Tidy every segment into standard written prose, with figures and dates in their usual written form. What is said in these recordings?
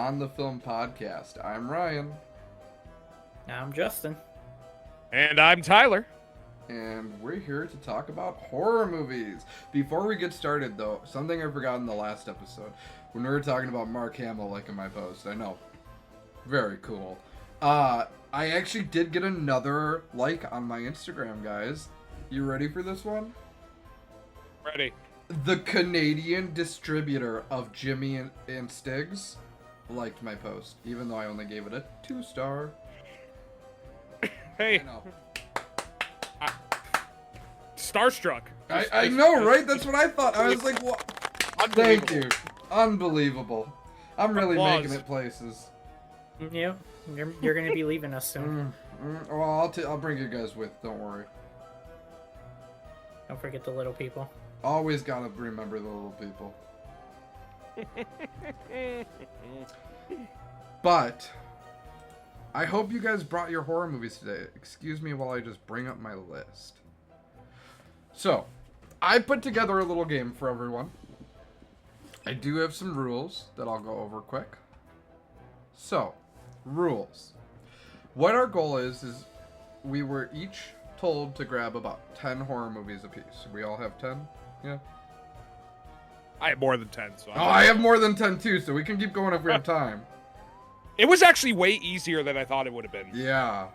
On the Film podcast. I'm Ryan. I'm Justin. And I'm Tyler. And we're here to talk about horror movies. Before we get started, though, something I forgot in the last episode. When we were talking about Mark Hamill liking my post. I know. Very cool. I actually did get another like on my Instagram, guys. You ready for this one? Ready. The Canadian distributor of Jimmy and Stiggs liked my post, even though I only gave it a 2-star. Hey. I know. Starstruck. I know, right? That's what I thought. I was like, what? Thank you. Unbelievable. I'm really Applause. making it places. Yeah, you're going to be leaving us soon. Well, I'll bring you guys with. Don't worry. Don't forget the little people. Always gotta remember the little people. But I hope you guys brought your horror movies today. Excuse me while I just bring up my list. So, I put together a little game for everyone. I do have some rules that I'll go over quick. So, rules. What our goal is we were each told to grab about 10 horror movies apiece. We all have 10? Yeah. I have more than 10. So I have more than 10 too, so we can keep going if we have time. It was actually way easier than I thought it would have been. Yeah.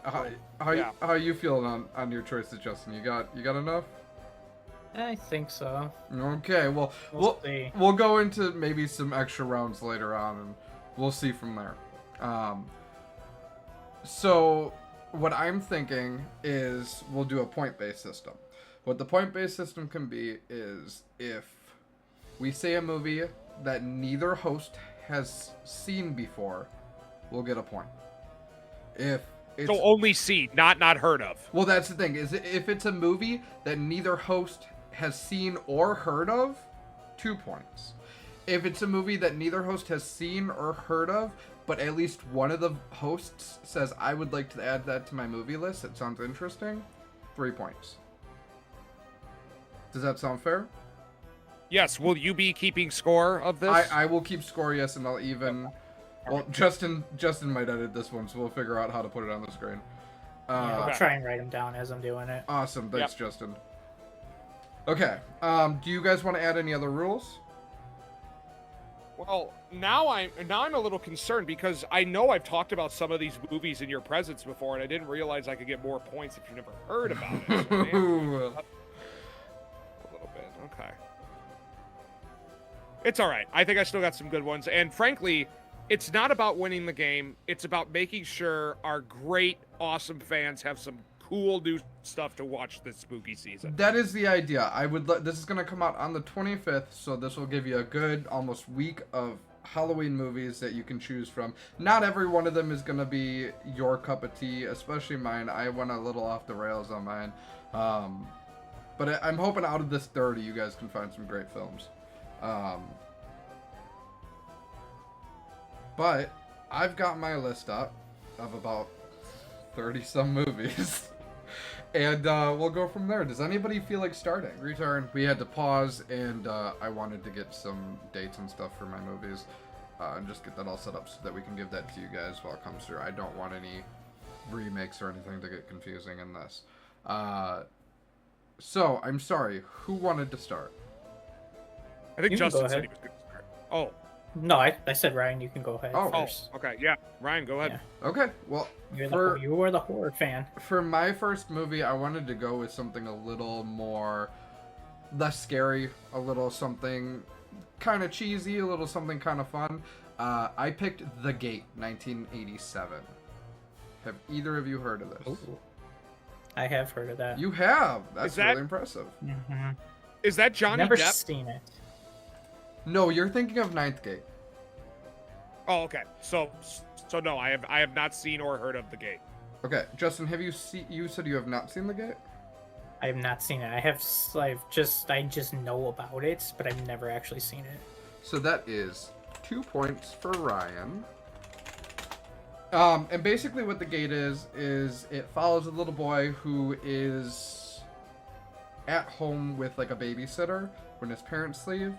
How you feeling on your choices, Justin? You got enough? I think so. Okay, well We'll see. we'll go into maybe some extra rounds later on, and we'll see from there. So what I'm thinking is we'll do a point-based system. What the point-based system can be is if we say a movie that neither host has seen before, we'll get a point. If it's, So only seen, not heard of. well, that's the thing, is if it's a movie that neither host has seen or heard of, 2 points. If it's a movie that neither host has seen or heard of, but at least one of the hosts says, I would like to add that to my movie list, it sounds interesting, 3 points. Does that sound fair? Yes, will you be keeping score of this? I will keep score, yes, and I'll even... Well, Justin might edit this one, so we'll figure out how to put it on the screen. I'll okay. try and write them down as I'm doing it. Awesome, thanks, Yep. Justin. Okay, do you guys want to add any other rules? Well, now I'm a little concerned because I know I've talked about some of these movies in your presence before, and I didn't realize I could get more points if you've never heard about it. So, man, a little bit, okay. It's all right. I think I still got some good ones, and frankly, it's not about winning the game. It's about making sure our great, awesome fans have some cool new stuff to watch this spooky season. That is the idea. This is going to come out on the 25th, so this will give you a good almost week of Halloween movies that you can choose from. Not every one of them is going to be your cup of tea, especially mine. I went a little off the rails on mine. But I'm hoping out of this 30, you guys can find some great films. But I've got my list up of about 30-some movies. And we'll go from there. Does anybody feel like starting? Return. We had to pause, and I wanted to get some dates and stuff for my movies. And just get that all set up so that we can give that to you guys while it comes through. I don't want any remakes or anything to get confusing in this. So, I'm sorry. Who wanted to start? I think You can Justin go said ahead. he was going to start. Oh, No, I said Ryan, you can go ahead first. okay, yeah. Ryan, go ahead. Okay, well, You were the horror fan. for my first movie, I wanted to go with something a little more less scary, a little something kind of cheesy, a little something kind of fun. I picked The Gate, 1987. Have either of you heard of this? Ooh. I have heard of that. You have. That's Is that- really impressive. Mm-hmm. Is that Johnny Never Depp? seen it. No, you're thinking of Ninth Gate. Oh, okay. So no, I have not seen or heard of The Gate. Okay, Justin, have you seen? You said you have not seen The Gate. I have not seen it. I just know about it, but I've never actually seen it. So that is 2 points for Ryan. And basically what The Gate is it follows a little boy who is at home with like a babysitter when his parents leave,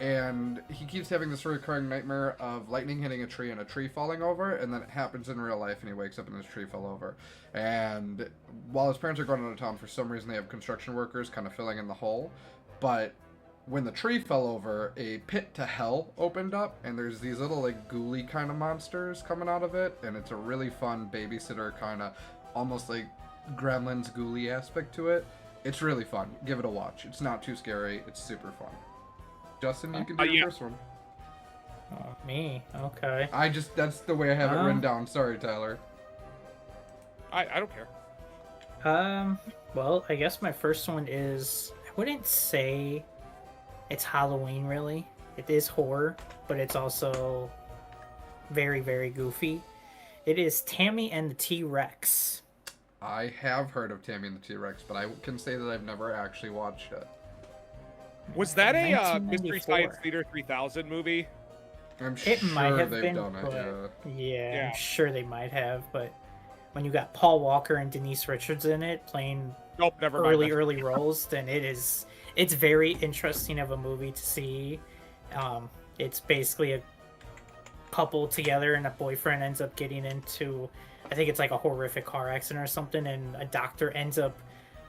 and he keeps having this recurring nightmare of lightning hitting a tree and a tree falling over, and then it happens in real life, and he wakes up and his tree fell over. And while his parents are going out of town, for some reason they have construction workers kind of filling in the hole, but when the tree fell over, a pit to hell opened up, and there's these little, like, ghouly kind of monsters coming out of it, and it's a really fun babysitter kind of, almost like Gremlins ghouly aspect to it. It's really fun. Give it a watch. It's not too scary. It's super fun. Justin, you can do your first one. Oh, me? Okay. That's the way I have it written down. Sorry, Tyler. I don't care. Well, I guess my first one is, I wouldn't say it's Halloween, really. It is horror, but it's also very, very goofy. It is Tammy and the T-Rex. I have heard of Tammy and the T-Rex, but I can say that I've never actually watched it. Was that a Mystery Science Theater 3000 movie? I'm sure they've done it, yeah. I'm sure they might have, but when you got Paul Walker and Denise Richards in it playing early roles, then it's very interesting of a movie to see. It's basically a couple together, and a boyfriend ends up getting into, I think it's like a horrific car accident or something, and a doctor ends up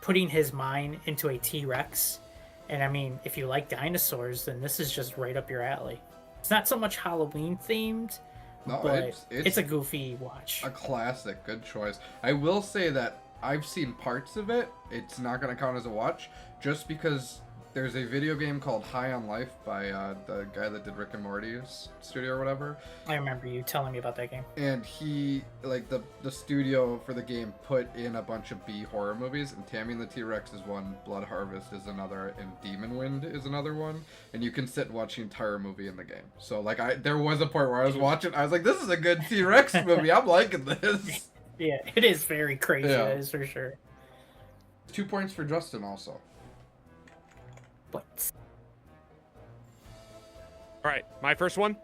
putting his mind into a T-Rex. And I mean, if you like dinosaurs, then this is just right up your alley. It's not so much Halloween themed, but it's a goofy watch. A classic. Good choice. I will say that I've seen parts of it. It's not going to count as a watch, just because there's a video game called High on Life by the guy that did Rick and Morty's studio or whatever. I remember you telling me about that game. And he, like, the studio for the game put in a bunch of B horror movies, and Tammy and the T-Rex is one, Blood Harvest is another, and Demon Wind is another one. And you can sit and watch the entire movie in the game. So, like, there was a point where I was watching, I was like, this is a good T-Rex movie. I'm liking this. Yeah, it is very crazy. Yeah. That is for sure. 2 points for Justin also. What? All right, my first one.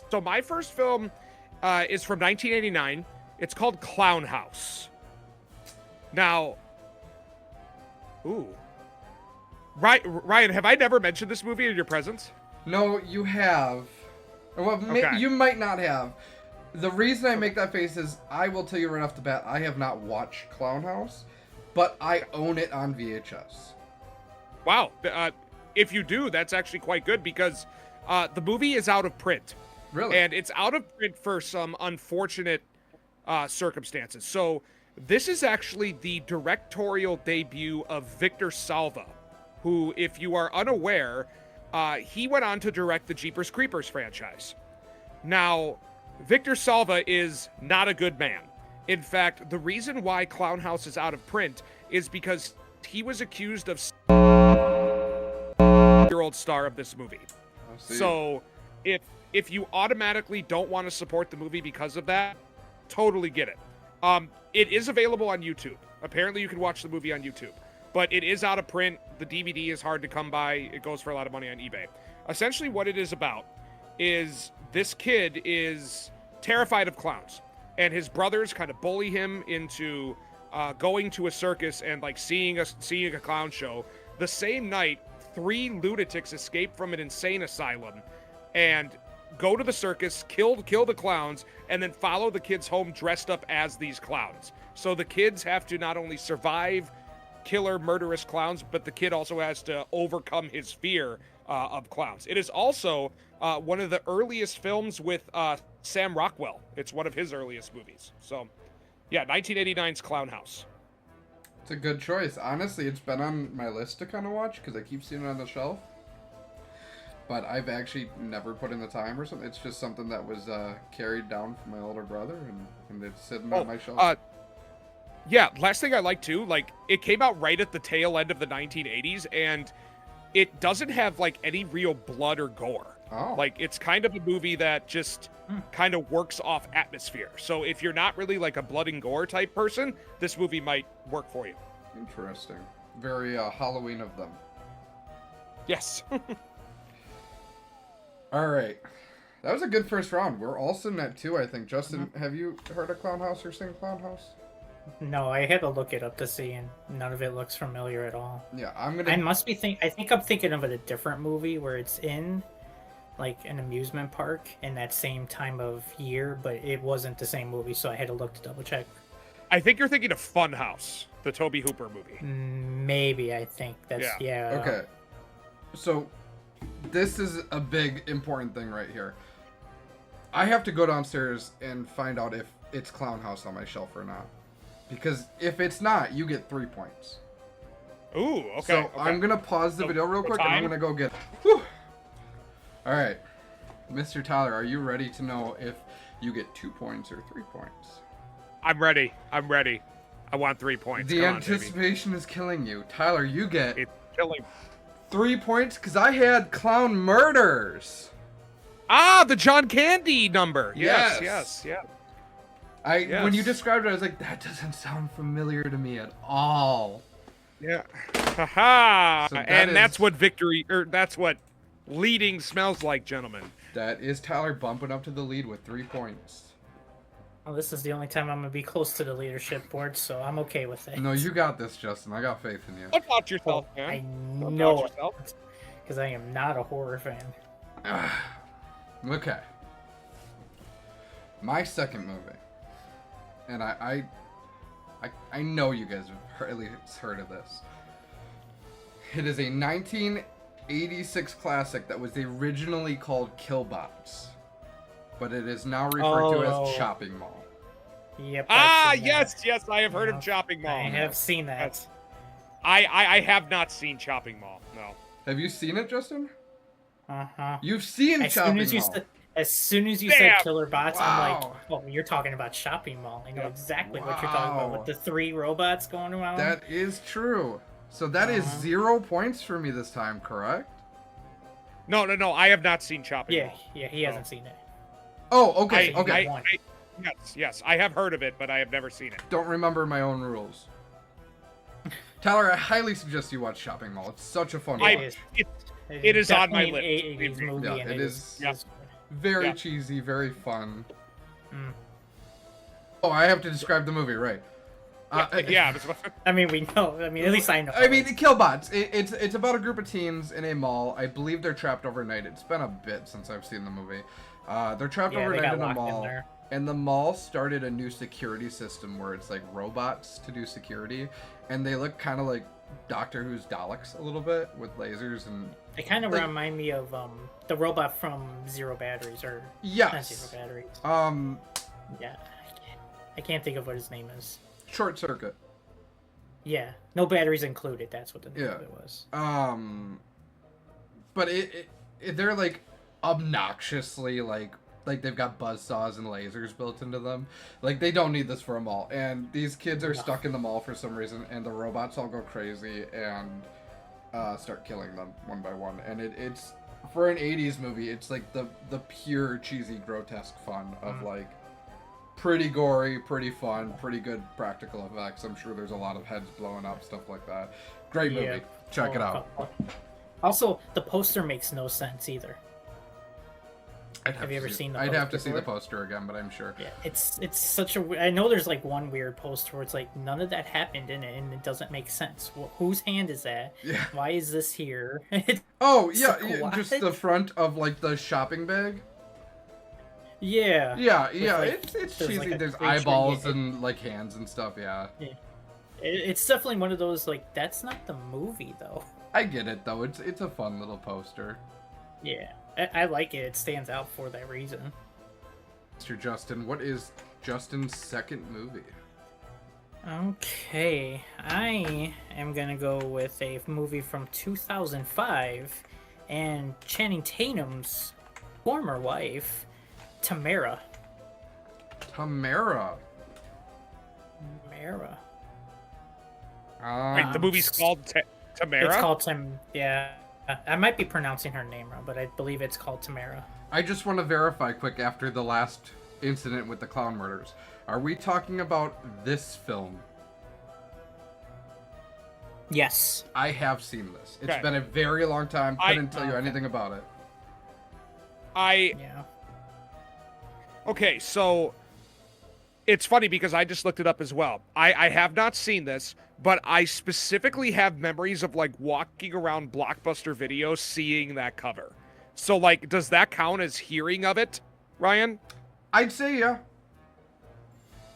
So my first film is from 1989. It's called Clown House. Now, Ryan, have I never mentioned this movie in your presence? No, you have. Well, you might not have. The reason I make that face is, I will tell you right off the bat, I have not watched Clown House, but I own it on VHS. Wow. If you do, that's actually quite good, because the movie is out of print. Really? And it's out of print for some unfortunate circumstances. So this is actually the directorial debut of Victor Salva, who, if you are unaware, he went on to direct the Jeepers Creepers franchise. Now, Victor Salva is not a good man. In fact, the reason why Clown House is out of print is because he was accused of year-old star of this movie. So if you automatically don't want to support the movie because of that, totally get it. It is available on YouTube. Apparently you can watch the movie on YouTube, but it is out of print. The DVD is hard to come by. It goes for a lot of money on eBay. Essentially what it is about is this kid is terrified of clowns, and his brothers kind of bully him into going to a circus and like seeing a clown show. The same night, 3 lunatics escape from an insane asylum and go to the circus, kill the clowns, and then follow the kids home dressed up as these clowns. So the kids have to not only survive killer, murderous clowns, but the kid also has to overcome his fear of clowns. It is also one of the earliest films with Sam Rockwell. It's one of his earliest movies. So, yeah, 1989's Clown House. It's a good choice. Honestly, it's been on my list to kind of watch because I keep seeing it on the shelf. But I've actually never put in the time or something. It's just something that was carried down from my older brother, and it's sitting on my shelf. Yeah, last thing I like too, like, it came out right at the tail end of the 1980s, and it doesn't have like any real blood or gore. Oh. Like, it's kind of a movie that just kind of works off atmosphere. So if you're not really like a blood and gore type person, this movie might work for you. Interesting. Very Halloween of them. Yes. All right. That was a good first round. We're all sitting at 2, I think. Justin, have you heard of Clown House or seen Clown House? No, I had to look it up to see, and none of it looks familiar at all. Yeah, I think I'm thinking of a different movie where it's in like an amusement park in that same time of year, but it wasn't the same movie, so I had to look to double check. I think you're thinking of Funhouse, the Tobe Hooper movie. Maybe, I think that's yeah. Okay. So this is a big important thing right here. I have to go downstairs and find out if it's Clown House on my shelf or not. Because if it's not, you get 3 points. Ooh, okay. So okay. I'm going to pause the video real quick and I'm going to go get... Whew. All right. Mr. Tyler, are you ready to know if you get 2 points or 3 points? I'm ready. I'm ready. I want 3 points. The anticipation is killing you. Tyler, you get... It's killing. 3 points because I had Clown Murders. Ah, the John Candy number. Yes. Yes. When you described it, I was like, that doesn't sound familiar to me at all. Yeah. Haha. So that's what victory, or that's what leading smells like, gentlemen. That is Tyler bumping up to the lead with 3 points. Well, this is the only time I'm going to be close to the leadership board, so I'm okay with it. No, you got this, Justin. I got faith in you. Don't doubt yourself, man. I know it, because I am not a horror fan. Okay. My second movie, and I know you guys have at least heard of this. It is a 1986 classic that was originally called Killbots, but it is now referred to as Chopping Mall. Yep. Yes, I have heard of Chopping Mall. I have seen that. I have not seen Chopping Mall. No. Have you seen it, Justin? Uh-huh. You've seen Chopping Mall. As soon as you said Killer Bots, I'm like, oh, you're talking about Shopping Mall. I know exactly what you're talking about with the 3 robots going around. That is true. So that is 0 points for me this time, correct? No. I have not seen Chopping Mall. Yeah, he hasn't seen it. Oh, okay. Yes, I have heard of it, but I have never seen it. Don't remember my own rules. Tyler, I highly suggest you watch Shopping Mall. It's such a fun one. It is on my list. It is very cheesy, very fun. Oh, I have to describe the movie, right? I mean, we know. I mean, at least I know. I mean, Killbots. It's about a group of teens in a mall. I believe they're trapped overnight. It's been a bit since I've seen the movie. They're trapped overnight in a mall. And the mall started a new security system where it's like robots to do security. And they look kind of like Doctor Who's Daleks a little bit with lasers and... They kind of remind me of the robot from Zero Batteries, or... Yes. Not Zero Batteries. Yeah. I can't think of what his name is. Short Circuit. Yeah. No batteries included. That's what the name of it was. But they're like obnoxiously like they've got buzzsaws and lasers built into them. Like, they don't need this for a mall. And these kids are stuck in the mall for some reason, and the robots all go crazy and start killing them one by one. And it's for an 80s movie, it's like the pure cheesy grotesque fun of like pretty gory, pretty fun, pretty good practical effects. I'm sure there's a lot of heads blowing up, stuff like that. Great movie. Check it out. Also, the poster makes no sense either. Have you ever seen the poster? I'd have to see the poster again, but I'm sure. Yeah, it's such a... I know there's like one weird poster where it's like none of that happened in it, and it doesn't make sense. Well, whose hand is that? Yeah. Why is this here? Oh, yeah, just the front of like the shopping bag. Yeah. Yeah, like, it's cheesy. Like there's eyeballs and like hands and stuff, yeah. It's definitely one of those, like, that's not the movie, though. I get it, though. It's a fun little poster. Yeah. I like it. It stands out for that reason. Mr. Justin, what is Justin's second movie? Okay. I am going to go with a movie from 2005 and Channing Tatum's former wife, Tamara. Tamara. Wait, the movie's called Tamara? It's called yeah. I might be pronouncing her name wrong, but I believe it's called Tamara. I just want to verify quick after the last incident with the clown murders. Are we talking about this film? Yes. I have seen this. It's been a very long time. Couldn't tell you anything about it. Yeah. Okay, so it's funny because I just looked it up as well. I have not seen this, but I specifically have memories of like walking around Blockbuster Video seeing that cover. So, like, does that count as hearing of it, Ryan? I'd say yeah.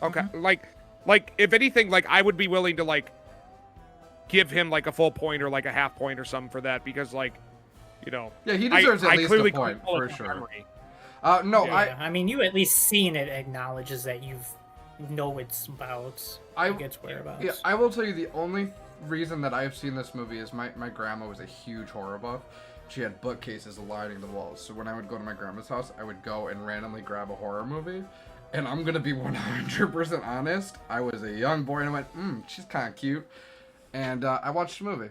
Okay, like if anything, like I would be willing to like give him like a full point or like a half point or something for that because like, you know. Yeah, he deserves at least a point for sure. No, yeah, I mean, you at least seen it acknowledges that you know it's about. Its whereabouts. Yeah, I will tell you the only reason that I've seen this movie is my grandma was a huge horror buff. She had bookcases lining the walls. So when I would go to my grandma's house, I would go and randomly grab a horror movie. And I'm going to be 100% honest. I was a young boy and I went, she's kind of cute. And I watched the movie.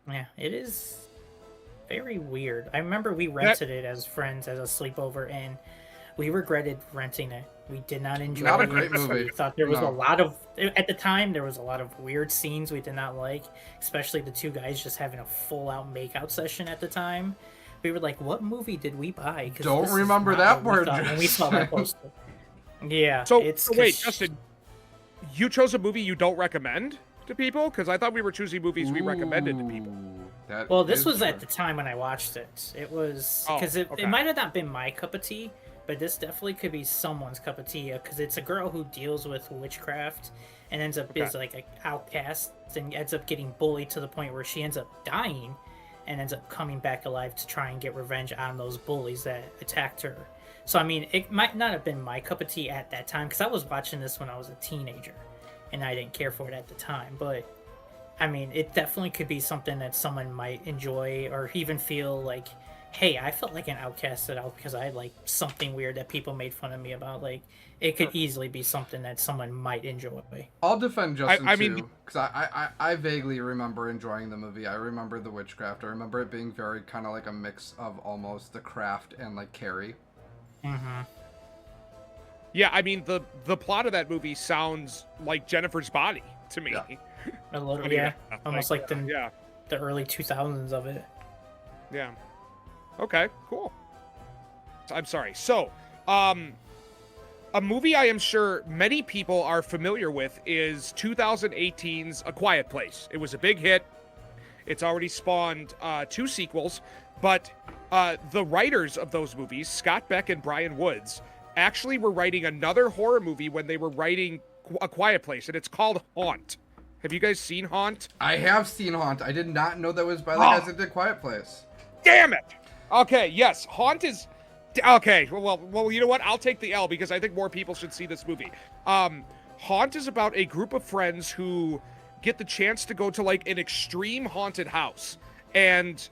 Yeah, it is very weird. I remember we rented it as friends as a sleepover, and we regretted renting it. We did not enjoy it. Not a great movie. We thought there was a lot of, at the time, there was a lot of weird scenes we did not like, especially the two guys just having a full-out makeout session at the time. We were like, what movie did we buy? Don't remember that word. When we saw that poster. Yeah. So wait, Justin, you chose a movie you don't recommend to people? Because I thought we were choosing movies we recommended to people. Well, this was at the time when I watched it. It was because it might have not been my cup of tea, but this definitely could be someone's cup of tea because it's a girl who deals with witchcraft and ends up is like an outcast and ends up getting bullied to the point where she ends up dying and ends up coming back alive to try and get revenge on those bullies that attacked her. So, I mean, it might not have been my cup of tea at that time because I was watching this when I was a teenager and I didn't care for it at the time. But, I mean, it definitely could be something that someone might enjoy or even feel like, hey, I felt like an outcast because I had like something weird that people made fun of me about. Like, it could easily be something that someone might enjoy. I'll defend Justin too, because I vaguely remember enjoying the movie. I remember the witchcraft. I remember it being very kind of like a mix of almost The Craft and like Carrie. Mm-hmm. Yeah, I mean the plot of that movie sounds like Jennifer's Body to me. Yeah. A little, almost like the early 2000s of it. Yeah. Okay, cool. I'm sorry. So, a movie I am sure many people are familiar with is 2018's A Quiet Place. It was a big hit. It's already spawned 2 sequels, but the writers of those movies, Scott Beck and Brian Woods, actually were writing another horror movie when they were writing A Quiet Place, and it's called Haunt. Have you guys seen Haunt? I have seen Haunt. I did not know that was by the guys that did Quiet Place. Damn it! Okay, yes, Haunt is... Okay, well, you know what? I'll take the L because I think more people should see this movie. Haunt is about a group of friends who get the chance to go to, like, an extreme haunted house. And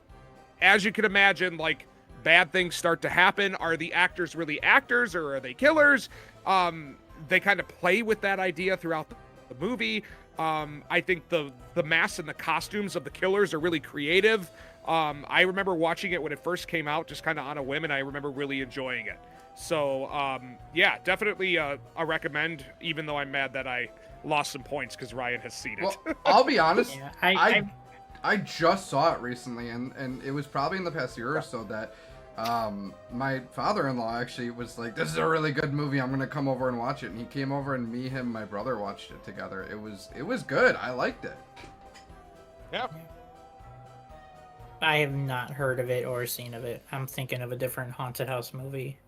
as you can imagine, like, bad things start to happen. Are the actors really actors or are they killers? They kind of play with that idea throughout the movie. I think the masks and the costumes of the killers are really creative. I remember watching it when it first came out, just kind of on a whim, and I remember really enjoying it. So, yeah, definitely a recommend, even though I'm mad that I lost some points because Ryan has seen it. Well, I'll be honest, yeah, I just saw it recently, and it was probably in the past year or so that my father-in-law actually was like, this is a really good movie, I'm gonna come over and watch it. And he came over, and me, him, my brother watched it together. It was good. I liked it. Yeah. I have not heard of it or seen of it. I'm thinking of a different haunted house movie.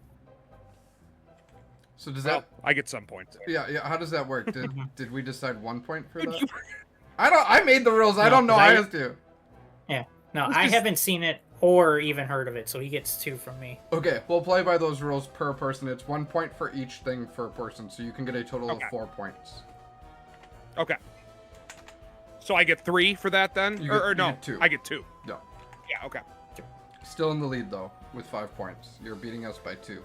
So does that... I get some points. Yeah. How does that work? Did we decide 1 point for that? I made the rules. I don't know. I have to. Yeah. No, I haven't seen it or even heard of it, so he gets 2 from me. Okay, we'll play by those rules per person. It's 1 point for each thing per person, so you can get a total of 4 points. Okay. So I get 3 for that then? You get 2. I get 2. No. Yeah, okay. Still in the lead, though, with 5 points. You're beating us by 2.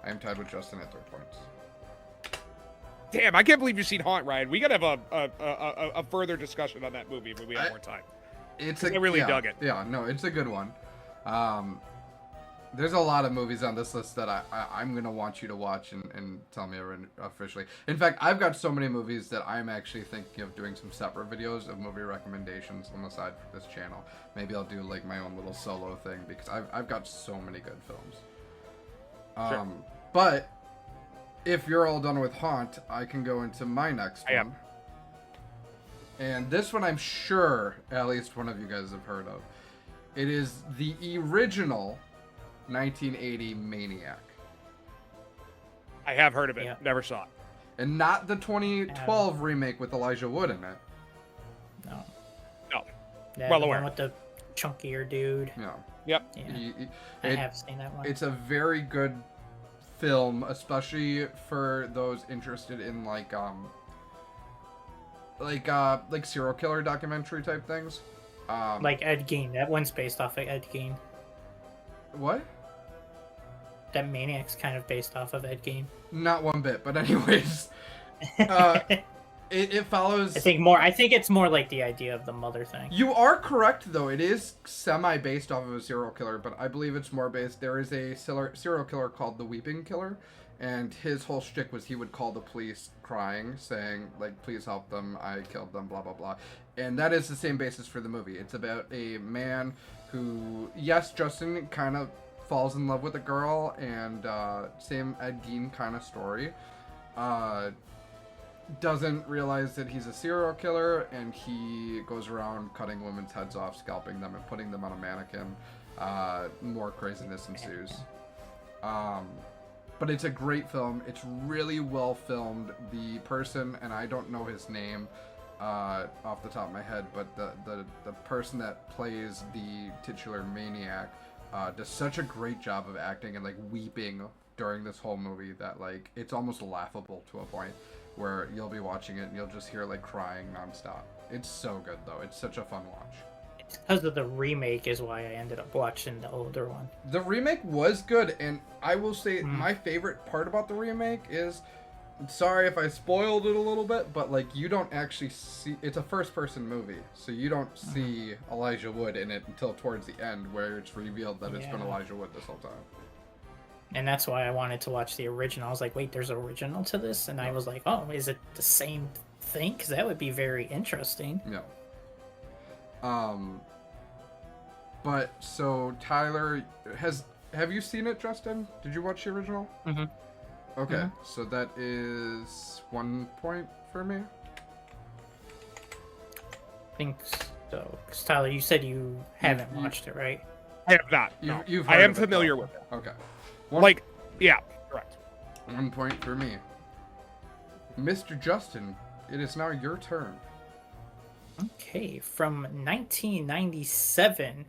I am tied with Justin at 3 points. Damn, I can't believe you've seen Haunt, Ryan. We gotta have a further discussion on that movie when we have more time. I really dug it. Yeah, no, it's a good one. There's a lot of movies on this list that I'm going to want you to watch and tell me officially. In fact, I've got so many movies that I'm actually thinking of doing some separate videos of movie recommendations on the side for this channel. Maybe I'll do like my own little solo thing because I've got so many good films. Sure. But if you're all done with Haunt, I can go into my next one. Am. And this one I'm sure at least one of you guys have heard of. It is the original 1980 Maniac. I have heard of it. Yep. Never saw it. And not the 2012 remake with Elijah Wood in it. No. No. Yeah, well aware. With the chunkier dude. Yeah. Yep. Yeah. I have seen that one. It's a very good film, especially for those interested in like serial killer documentary type things. Like Ed Gein. That one's based off of Ed Gein. What? That Maniac's kind of based off of Ed Gein. Not one bit, but anyways, it follows. I think it's more like the idea of the mother thing. You are correct, though. It is semi-based off of a serial killer, but I believe it's more based. There is a serial killer called the Weeping Killer, and his whole shtick was he would call the police crying, saying, like, please help them, I killed them, blah, blah, blah. And that is the same basis for the movie. It's about a man who, yes, Justin kind of falls in love with a girl, and same Ed Gein kind of story. Doesn't realize that he's a serial killer, and he goes around cutting women's heads off, scalping them, and putting them on a mannequin. More craziness ensues. But it's a great film. It's really well filmed. The person, and I don't know his name off the top of my head, but the person that plays the titular maniac does such a great job of acting and like weeping during this whole movie that like it's almost laughable to a point where you'll be watching it and you'll just hear like crying nonstop. It's so good though. It's such a fun watch. It's because of the remake is why I ended up watching the older one. The remake was good, and I will say my favorite part about the remake is, sorry if I spoiled it a little bit, but like you don't actually see, it's a first-person movie, so you don't see Elijah Wood in it until towards the end, where it's revealed that it's been Elijah Wood this whole time. And that's why I wanted to watch the original. I was like, wait, there's an original to this? And I was like, oh, is it the same thing? Because that would be very interesting. No. But so Tyler have you seen it, Justin? Did you watch the original? Mm-hmm. Okay, so that is 1 point for me. I think so. Because Tyler, you said you haven't watched it, right? I have not. I am familiar with it. Okay. Correct. 1 point for me. Mr. Justin, it is now your turn. Okay, from 1997,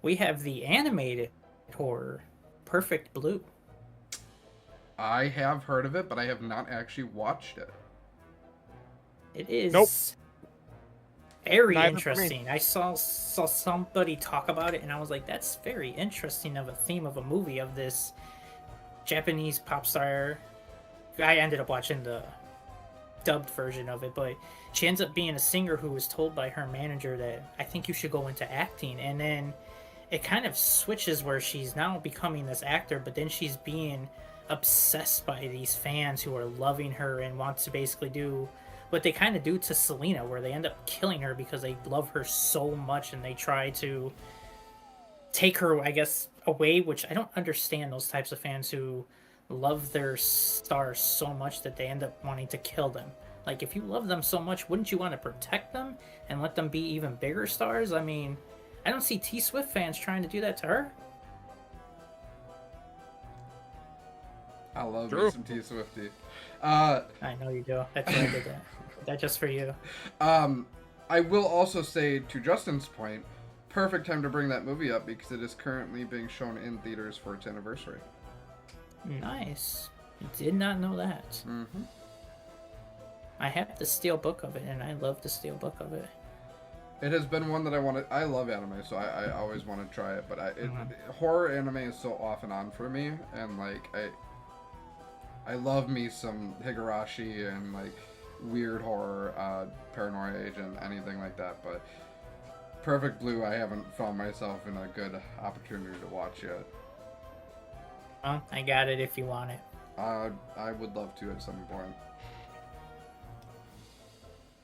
we have the animated horror, Perfect Blue. I have heard of it, but I have not actually watched it. It is very interesting. I saw somebody talk about it, and I was like, that's very interesting of a theme of a movie of this Japanese pop star. I ended up watching the dubbed version of it, but she ends up being a singer who was told by her manager that I think you should go into acting, and then it kind of switches where she's now becoming this actor, but then she's being obsessed by these fans who are loving her and want to basically do what they kind of do to Selena, where they end up killing her because they love her so much and they try to take her, I guess, away, which I don't understand those types of fans who love their stars so much that they end up wanting to kill them. Like, if you love them so much, wouldn't you want to protect them and let them be even bigger stars? I mean, I don't see T-Swift fans trying to do that to her. I love me some T-Swifty. I know you do. That's why I did that. That just for you. I will also say, to Justin's point, perfect time to bring that movie up because it is currently being shown in theaters for its anniversary. Nice. Did not know that. Mm-hmm. I have the steel book of it, and I love the steel book of it. It has been one that I wanted. I love anime, so I always want to try it. But horror anime is so off and on for me, and like I love me some Higurashi and like weird horror, Paranoia Agent, anything like that. But Perfect Blue, I haven't found myself in a good opportunity to watch yet. Well, I got it if you want it. I would love to at some point.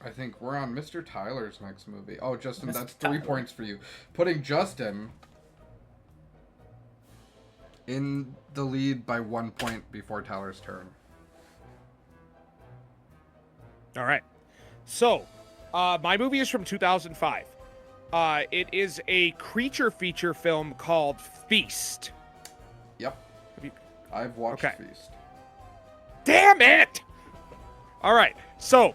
I think we're on Mr. Tyler's next movie. Oh, Justin, that's 3 points for you. Putting Justin in the lead by 1 point before Tyler's turn. All right. So, my movie is from 2005. It is a creature feature film called Feast. Yep. I've watched Feast. Damn it! All right. So,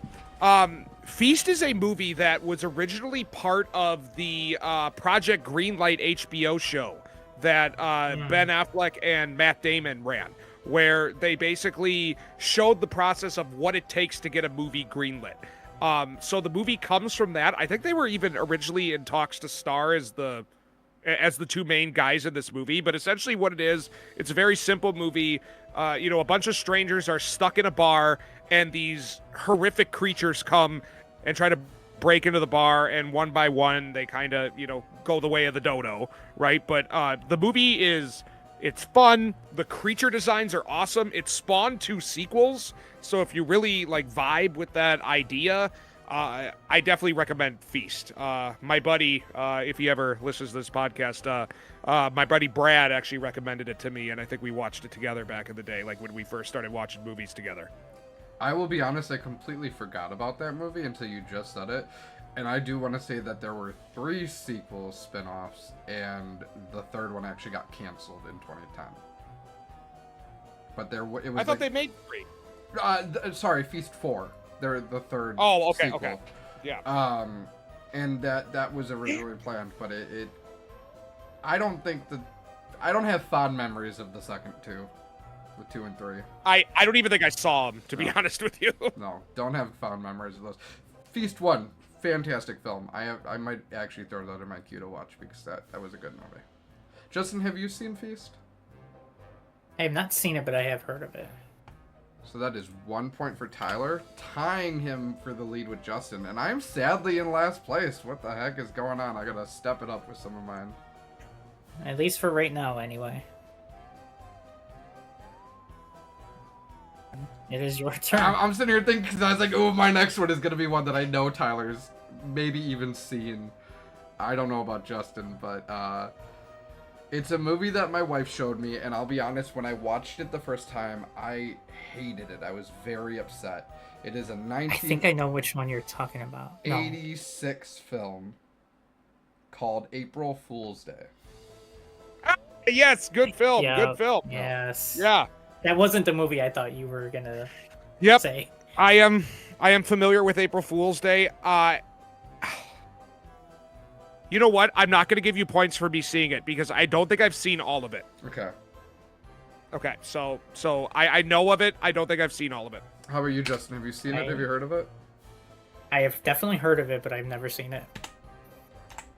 Feast is a movie that was originally part of the Project Greenlight HBO show that Ben Affleck and Matt Damon ran, where they basically showed the process of what it takes to get a movie greenlit. So the movie comes from that. I think they were even originally in talks to star as the two main guys in this movie, but essentially what it is, it's a very simple movie. A bunch of strangers are stuck in a bar, and these horrific creatures come and try to break into the bar, and one by one, they kind of, go the way of the dodo, right? But the movie it's fun. The creature designs are awesome. It spawned 2 sequels, so if you really, vibe with that idea, I definitely recommend Feast. My buddy, if he ever listens to this podcast, my buddy Brad actually recommended it to me, and I think we watched it together back in the day, when we first started watching movies together. I will be honest, I completely forgot about that movie until you just said it. And I do want to say that there were 3 sequel spin-offs, and the third one actually got canceled in 2010. But it was. I thought they made 3. Sorry, Feast 4. They're the third. Oh, okay, sequel. okay. Yeah. And that was originally planned, but it I don't have fond memories of the second 2. The 2 and 3. I don't even think I saw them, to be honest with you. No, don't have fond memories of those. Feast 1, fantastic film. I might actually throw that in my queue to watch because that was a good movie. Justin, have you seen Feast? I have not seen it, but I have heard of it. So that is 1 point for Tyler, tying him for the lead with Justin, and I'm sadly in last place. What the heck is going on? I gotta step it up with some of mine. At least for right now, anyway. It is your turn. I'm sitting here thinking, because I was like, oh, my next one is going to be one that I know Tyler's maybe even seen. I don't know about Justin, but it's a movie that my wife showed me, and I'll be honest, when I watched it the first time, I hated it. I was very upset. It is a I think I know which one you're talking about. 1986 film called April Fool's Day. Yes, good film. Yep. Good film. Yes. Yeah. That wasn't the movie I thought you were gonna say. I am familiar with April Fool's Day. You know what? I'm not gonna give you points for me seeing it because I don't think I've seen all of it. Okay. Okay, so I know of it. I don't think I've seen all of it. How about you, Justin? Have you seen it? Have you heard of it? I have definitely heard of it, but I've never seen it.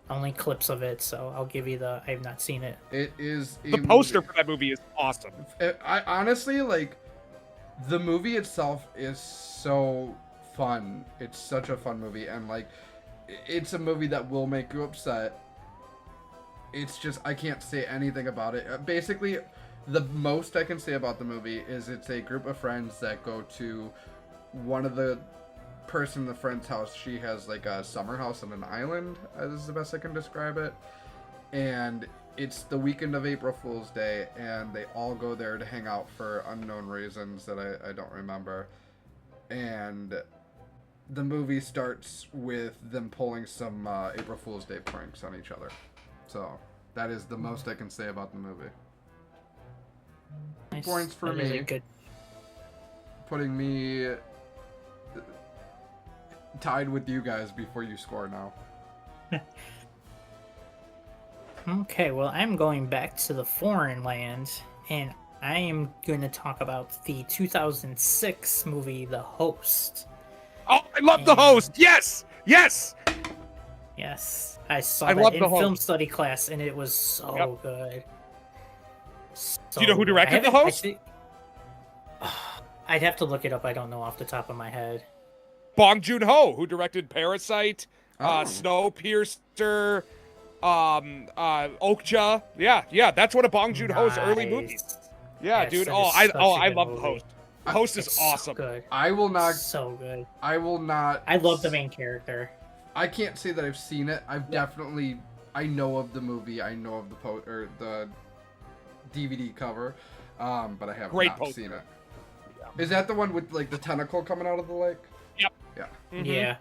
Only clips of it, so I'll give you I have not seen it. It is... The poster for that movie is awesome. I honestly, the movie itself is so fun. It's such a fun movie, and, it's a movie that will make you upset. It's just, I can't say anything about it. Basically, the most I can say about the movie is it's a group of friends that go to one of the person in the friend's house. She has a summer house on an island, is the best I can describe it, and it's the weekend of April Fool's Day, and they all go there to hang out for unknown reasons that I don't remember, and the movie starts with them pulling some April Fool's Day pranks on each other. So that is the most I can say about the movie. Nice. Points for me. Good. Putting me tied with you guys before you score now. Okay, well, I'm going back to the foreign land, and I am going to talk about the 2006 movie, The Host. Oh, I love The Host! Yes! Yes! Yes. I saw that in film study class, and it was so good. So do you know who directed The Host? I'd have to look it up. I don't know off the top of my head. Bong Joon-ho, who directed Parasite, Snowpiercer, Okja. Yeah, that's one of Bong Joon-ho's early movies. Yeah, yes, dude. I love The Host. The Host is awesome. So good. I will not. So good. I will not. I love the main character. I can't say that I've seen it. I've definitely. I know of the movie. I know of the DVD cover, but I have not seen it. Yeah. Is that the one with the tentacle coming out of the lake? Yep. Yeah. Mm-hmm. Yeah.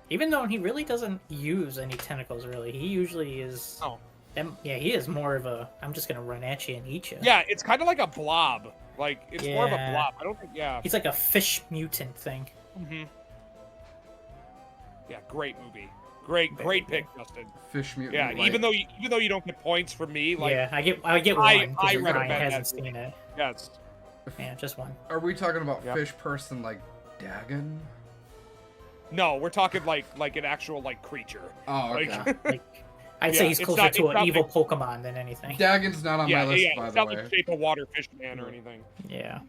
Even though he really doesn't use any tentacles, really. He usually is... Oh. Yeah, he is more of a, I'm just going to run at you and eat you. Yeah, it's kind of like a blob. Like, it's more of a blob. I don't think, He's like a fish mutant thing. Mm-hmm. Yeah, great movie. Great pick, Justin. Fish mutant. Yeah, like... even though you don't get points from me, like yeah, I get one because Ryan hasn't seen it. Yes. Yeah, just one. Are we talking about fish person like Dagon? No, we're talking like an actual like creature. Oh, okay. I'd say he's closer to an evil Pokemon than anything. Dagon's not on my list, by the way. It's not the shape of water fish man or anything. Yeah.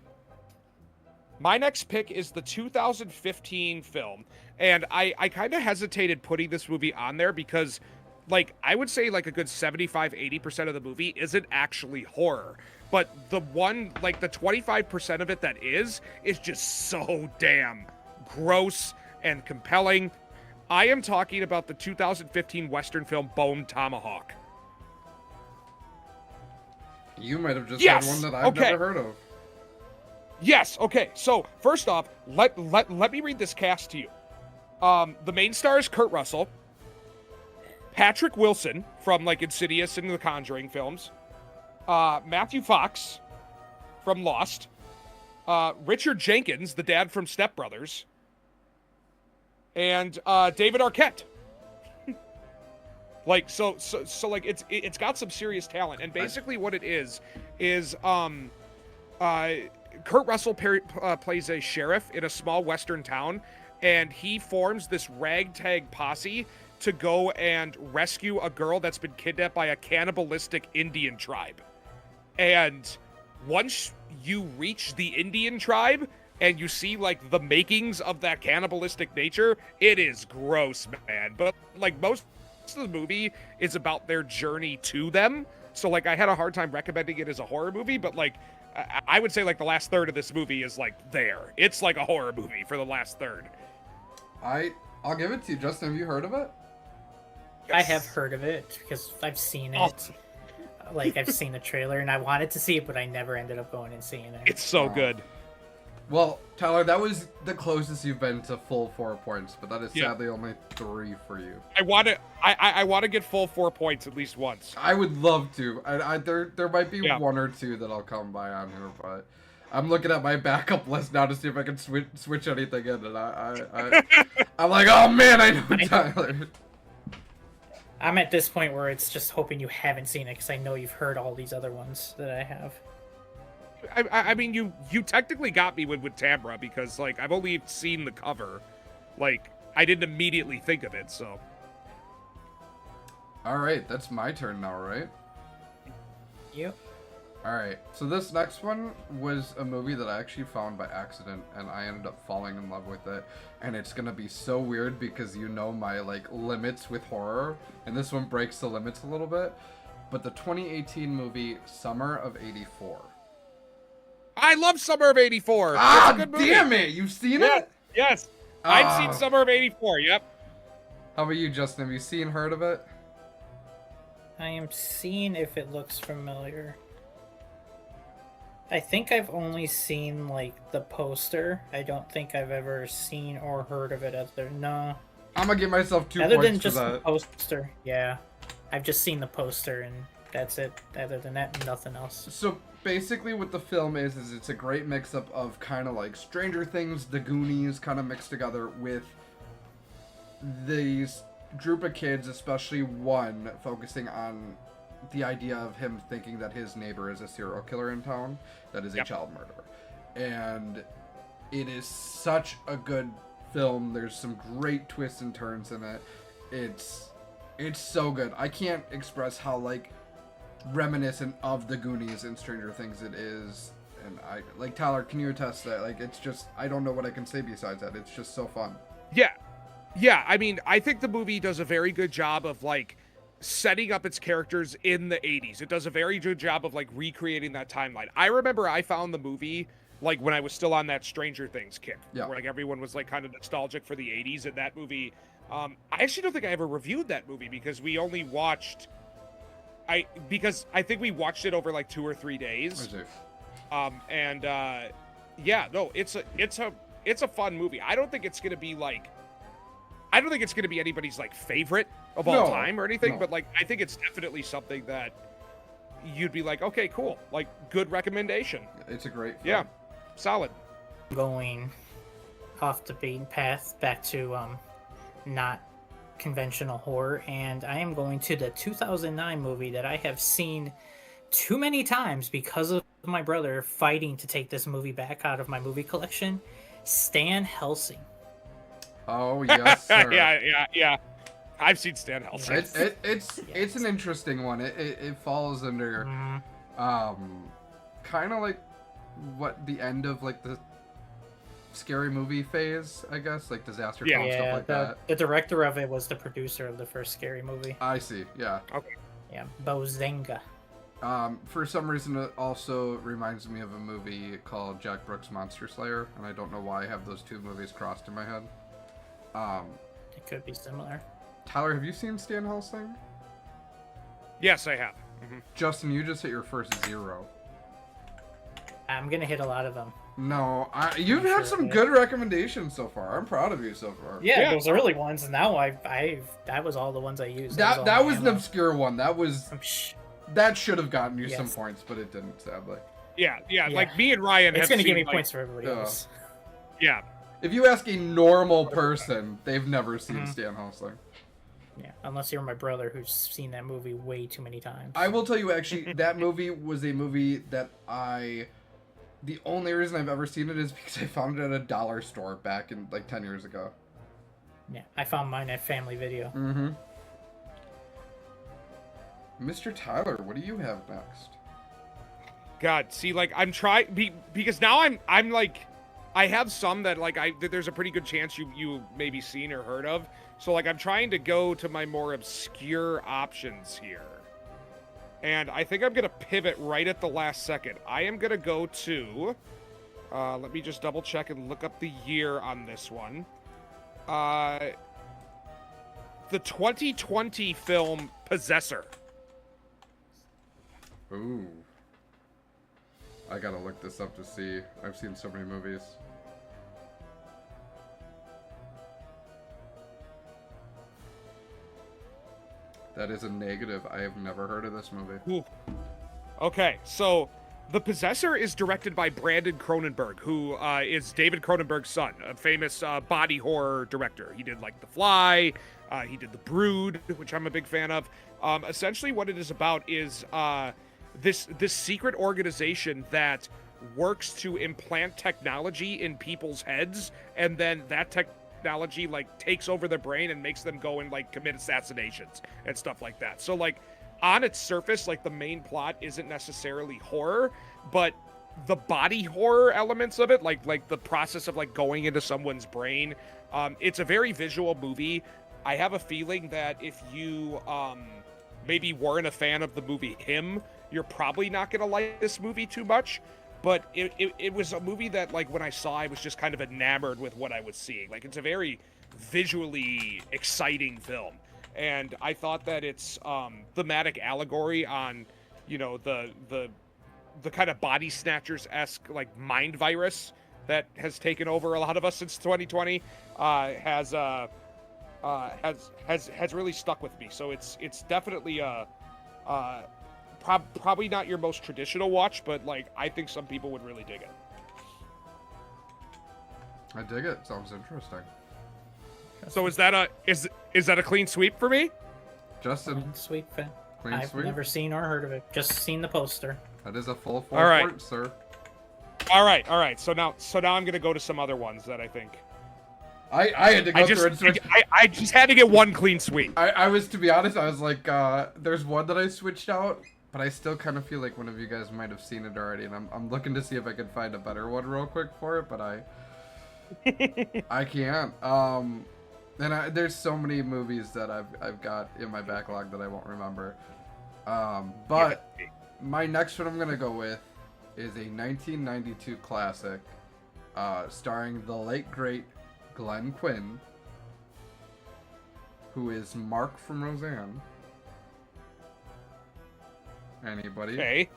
My next pick is the 2015 film, and I kind of hesitated putting this movie on there because, like, I would say like a good 75-80% of the movie isn't actually horror, but the 25% of it that is just so damn gross and compelling. I am talking about the 2015 Western film Bone Tomahawk. You might have just had one that I've never heard of. Yes, okay. So, first off, let me read this cast to you. The main star is Kurt Russell. Patrick Wilson from, like, Insidious and the Conjuring films. Matthew Fox from Lost. Richard Jenkins, the dad from Step Brothers. And David Arquette. Like, so like, it's got some serious talent. And basically what it is Kurt Russell plays a sheriff in a small western town, and he forms this ragtag posse to go and rescue a girl that's been kidnapped by a cannibalistic Indian tribe. And once you reach the Indian tribe and you see, like, the makings of that cannibalistic nature, it is gross, man. But, like, most of the movie is about their journey to them. So, like, I had a hard time recommending it as a horror movie, but, like, I would say, like, the last third of this movie is, like, there. It's like a horror movie for the last third. I'll give it to you. Justin, have you heard of it? Yes. I have heard of it because I've seen it. Like, I've seen the trailer, and I wanted to see it, but I never ended up going and seeing it. It's so good. Well, Tyler, that was the closest you've been to full 4 points, but that is sadly only 3 for you. I want to get full 4 points at least once. I would love to. There might be 1 or 2 that I'll come by on here, but I'm looking at my backup list now to see if I can switch anything in, and I'm like, oh man, I know Tyler. I'm at this point where it's just hoping you haven't seen it, because I know you've heard all these other ones that I have. I mean, you technically got me with Tamra, because, like, I've only seen the cover. Like, I didn't immediately think of it, so. Alright, that's my turn now, right? Yep. Alright, so this next one was a movie that I actually found by accident, and I ended up falling in love with it. And it's gonna be so weird because you know my, like, limits with horror, and this one breaks the limits a little bit. But the 2018 movie Summer of '84. I love Summer of '84. Ah, damn it! You've seen it? Yes. I've seen Summer of '84. Yep. How about you, Justin? Have you seen, heard of it? I am seeing if it looks familiar. I think I've only seen, like, the poster. I don't think I've ever seen or heard of it no. I'm gonna give myself 2 other points than just for that. The poster. Yeah. I've just seen the poster and that's it. Other than that, nothing else. So basically what the film is it's a great mix-up of kind of like Stranger Things, The Goonies kind of mixed together with these group of kids, especially one focusing on the idea of him thinking that his neighbor is a serial killer in town that is a child murderer. And it is such a good film. There's some great twists and turns in it. It's so good. I can't express how, like, reminiscent of The Goonies and Stranger Things it is. And I, like, Tyler, can you attest that? Like, it's just, I don't know what I can say besides that. It's just so fun. Yeah, I mean, I think the movie does a very good job of, like, setting up its characters in the 80s. It does a very good job of, like, recreating that timeline. I remember I found the movie, like, when I was still on that Stranger Things kick. Yeah. Where, like, everyone was, like, kind of nostalgic for the 80s, and that movie... I actually don't think I ever reviewed that movie because we only watched... Because I think we watched it over, like, 2 or 3 days. Yeah, no, it's a fun movie. I don't think it's gonna be, like... I don't think it's going to be anybody's like favorite of all time or anything, no. but like I think it's definitely something that you'd be like, okay, cool, like good recommendation. It's a great film. Yeah, solid. Going off the beaten path back to not conventional horror, and I am going to the 2009 movie that I have seen too many times because of my brother fighting to take this movie back out of my movie collection. Stan Helsing. Oh yes, sir. yeah. I've seen Stan Helsing. It's an interesting one. It falls under kind of like what the end of like the scary movie phase, I guess, like disaster film stuff like that. The director of it was the producer of the first scary movie. I see. Yeah. Okay. Yeah, Bozenga. For some reason, it also reminds me of a movie called Jack Brooks' Monster Slayer, and I don't know why I have those two movies crossed in my head. It could be similar. Tyler, have you seen Stan Helsing? Yes, I have. Mm-hmm. Justin, you just hit your first 0. I'm gonna hit a lot of them. No, you've had some good recommendations so far. I'm proud of you so far. Yeah, those early ones, and now that was all the ones I used. That was an obscure one. That should have gotten you some points, but it didn't, sadly. Yeah. Like me and Ryan it's gonna give me points for everybody else. Yeah. If you ask a normal person, they've never seen Stan Helsing. Yeah, unless you're my brother who's seen that movie way too many times. I will tell you, actually, that movie was a movie that the only reason I've ever seen it is because I found it at a dollar store back in like 10 years ago. Yeah, I found mine at Family Video. Mm-hmm. Mr. Tyler, what do you have next? God, see, like I'm trying because now I'm like I have some that like there's a pretty good chance you maybe seen or heard of. So like I'm trying to go to my more obscure options here. And I think I'm going to pivot right at the last second. I am going to go to let me just double check and look up the year on this one. The 2020 film Possessor. Ooh. I gotta look this up to see. I've seen so many movies. That is a negative. I have never heard of this movie. Ooh. Okay, so The Possessor is directed by Brandon Cronenberg, who is David Cronenberg's son, a famous body horror director. He did like The Fly, he did The Brood, which I'm a big fan of. Essentially what it is about is this secret organization that works to implant technology in people's heads, and then that technology like takes over their brain and makes them go and like commit assassinations and stuff like that. So like on its surface, like the main plot isn't necessarily horror, but the body horror elements of it, like the process of like going into someone's brain, it's a very visual movie. I have a feeling that if you maybe weren't a fan of the movie Him, you're probably not gonna like this movie too much. But it was a movie that, like, when I saw, I was just kind of enamored with what I was seeing. Like, it's a very visually exciting film. And I thought that its thematic allegory on, you know, the kind of body snatchers-esque, like, mind virus that has taken over a lot of us since 2020 has really stuck with me. So it's definitely probably not your most traditional watch, but like I think some people would really dig it. I dig it. Sounds interesting. So is that a clean sweep for me? Justin. Clean sweep. I've never seen or heard of it. Just seen the poster. That is a full All right. point, sir. All right. So now I'm gonna go to some other ones that I think. I had to go through and switch. I just had to get one clean sweep. I was, to be honest, I was like, there's one that I switched out, but I still kind of feel like one of you guys might have seen it already, and I'm looking to see if I can find a better one real quick for it, but I can't. There's so many movies that I've got in my backlog that I won't remember. But my next one I'm gonna go with is a 1992 classic, starring the late great Glenn Quinn, who is Mark from Roseanne. Anybody? Okay.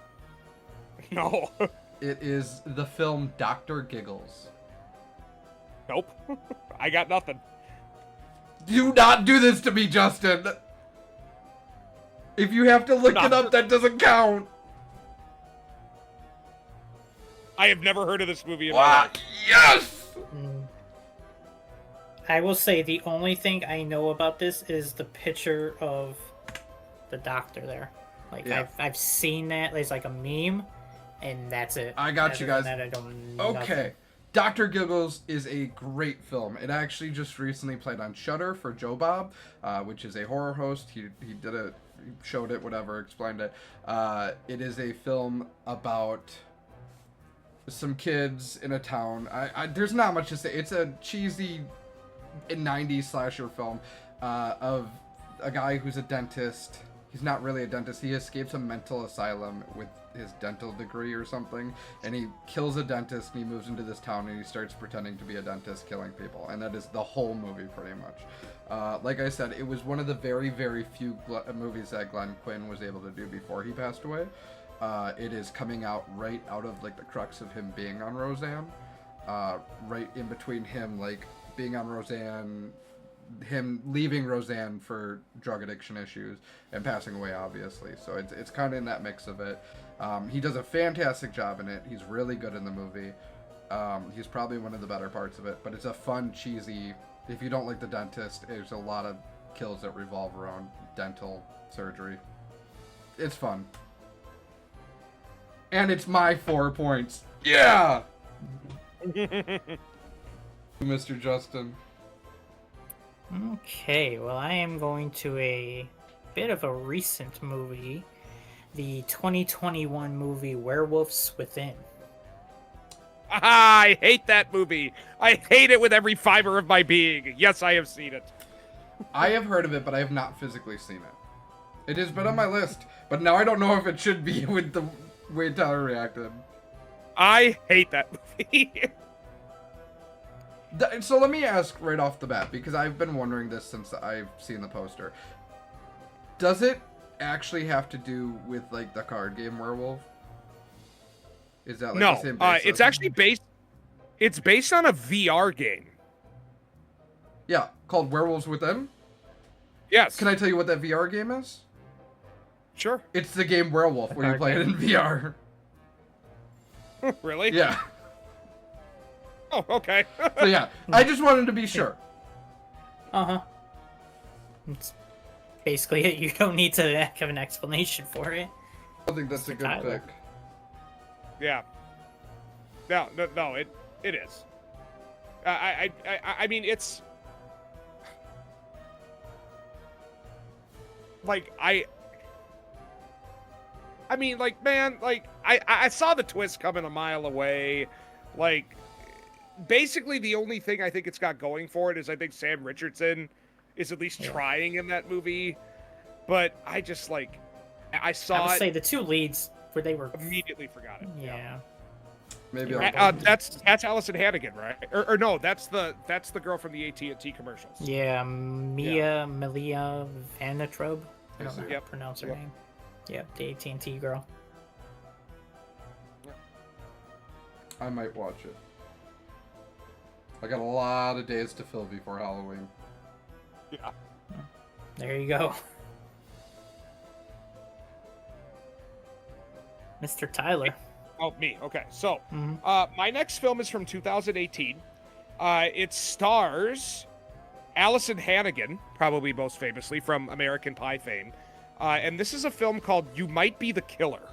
No. It is the film Dr. Giggles. Nope. I got nothing. Do not do this to me, Justin. If you have to look it up, that doesn't count. I have never heard of this movie in my life. Yes! I will say the only thing I know about this is the picture of the doctor there. Like, yeah. I've seen that. It's like a meme, and that's it. I got you guys. That, I don't okay. Nothing. Dr. Giggles is a great film. It actually just recently played on Shudder for Joe Bob, which is a horror host. He did it, showed it, whatever, explained it. It is a film about some kids in a town. There's not much to say. It's a cheesy 90s slasher film of a guy who's a dentist. He's not really a dentist. He escapes a mental asylum with his dental degree or something, and he kills a dentist, and he moves into this town, and he starts pretending to be a dentist, killing people. And that is the whole movie, pretty much. Like I said, it was one of the very, very few movies that Glenn Quinn was able to do before he passed away. It is coming out right out of like the crux of him being on Roseanne, right in between him like being on Roseanne, him leaving Roseanne for drug addiction issues, and passing away, obviously. So it's kind of in that mix of it. He does a fantastic job in it. He's really good in the movie. He's probably one of the better parts of it, but it's a fun, cheesy, if you don't like the dentist, there's a lot of kills that revolve around dental surgery. It's fun. And it's my 4 points. Yeah! Mr. Justin. Okay, well, I am going to a bit of a recent movie. The 2021 movie Werewolves Within. I hate that movie. I hate it with every fiber of my being. Yes, I have seen it. I have heard of it, but I have not physically seen it. It has been on my list, but now I don't know if it should be with the way Tyler reacted. I hate that movie. So let me ask right off the bat, because I've been wondering this since I've seen the poster. Does it actually have to do with like the card game Werewolf? Is that like the same basis? It's actually based. It's based on a VR game. Yeah, called Werewolves Within. Yes. Can I tell you what that VR game is? Sure. It's the game Werewolf, where you play it in VR. Really? Yeah. Oh, okay. So yeah, I just wanted to be sure. Uh-huh. It's basically it. You don't need to have an explanation for it. I think that's a good pick. Yeah. No, it is. I mean, it's like I mean, like, man, like I saw the twist coming a mile away. Like, basically the only thing I think it's got going for it is I think Sam Richardson is at least trying in that movie. But I just like I saw I would say the two leads where they were immediately forgot it. Yeah. Maybe that's Allison Hannigan, right? Or no, that's the girl from the AT&T commercials. Yeah, Malia Vanatrobe. I don't know how to pronounce her Yep. name. Yeah, the AT&T girl. I might watch it. I got a lot of days to fill before Halloween. Yeah. There you go. Mr. Tyler. Oh, me. Okay. So, my next film is from 2018. It stars Allison Hannigan, probably most famously from American Pie fame. And this is a film called You Might Be the Killer.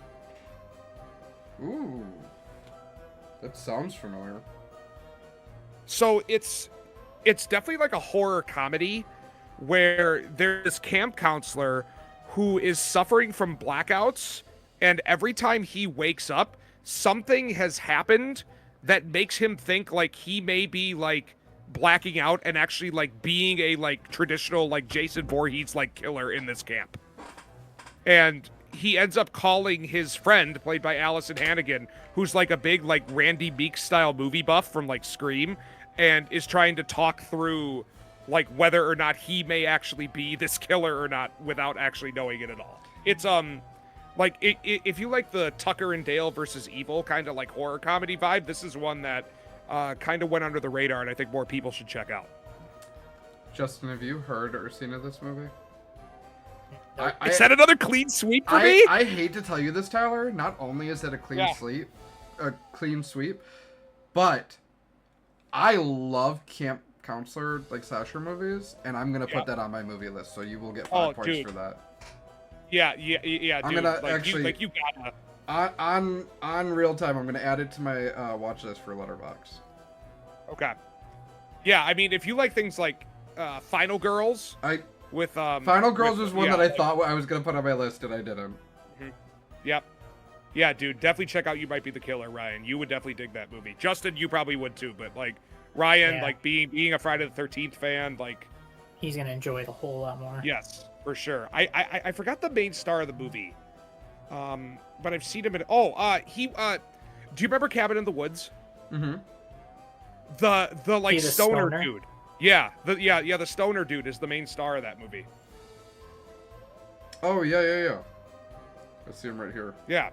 Ooh. That sounds familiar. So it's definitely like a horror comedy where there's this camp counselor who is suffering from blackouts, and every time he wakes up, something has happened that makes him think like he may be like blacking out and actually like being a like traditional like Jason Voorhees like killer in this camp. And he ends up calling his friend, played by Allison Hannigan, who's like a big like Randy Meeks style movie buff from like Scream, and is trying to talk through like whether or not he may actually be this killer or not without actually knowing it at all. It's like if you like the Tucker and Dale versus Evil kind of like horror comedy vibe, this is one that kind of went under the radar, and I think more people should check out. Justin, have you heard or seen of this movie? Is that another clean sweep for me? I hate to tell you this, Tyler. Not only is it a clean sweep, but I love camp counselor slasher movies, and I'm gonna put that on my movie list. So you will get 5 points for that. Yeah, dude. I'm gonna actually you gotta. On real time, I'm gonna add it to my watch list for Letterboxd. Okay. Yeah, I mean, if you like things like Final Girls, Final Girls was one that I thought I was gonna put on my list, and I didn't. Mm-hmm. Yep. Yeah, dude, definitely check out You Might Be the Killer, Ryan. You would definitely dig that movie. Justin, you probably would too, but Ryan, being a Friday the 13th fan, he's gonna enjoy it a whole lot more. Yes, for sure. I forgot the main star of the movie, but I've seen him in. Do you remember Cabin in the Woods? Mm-hmm. The stoner dude. Yeah, the stoner dude is the main star of that movie. Oh yeah. I see him right here. Yeah.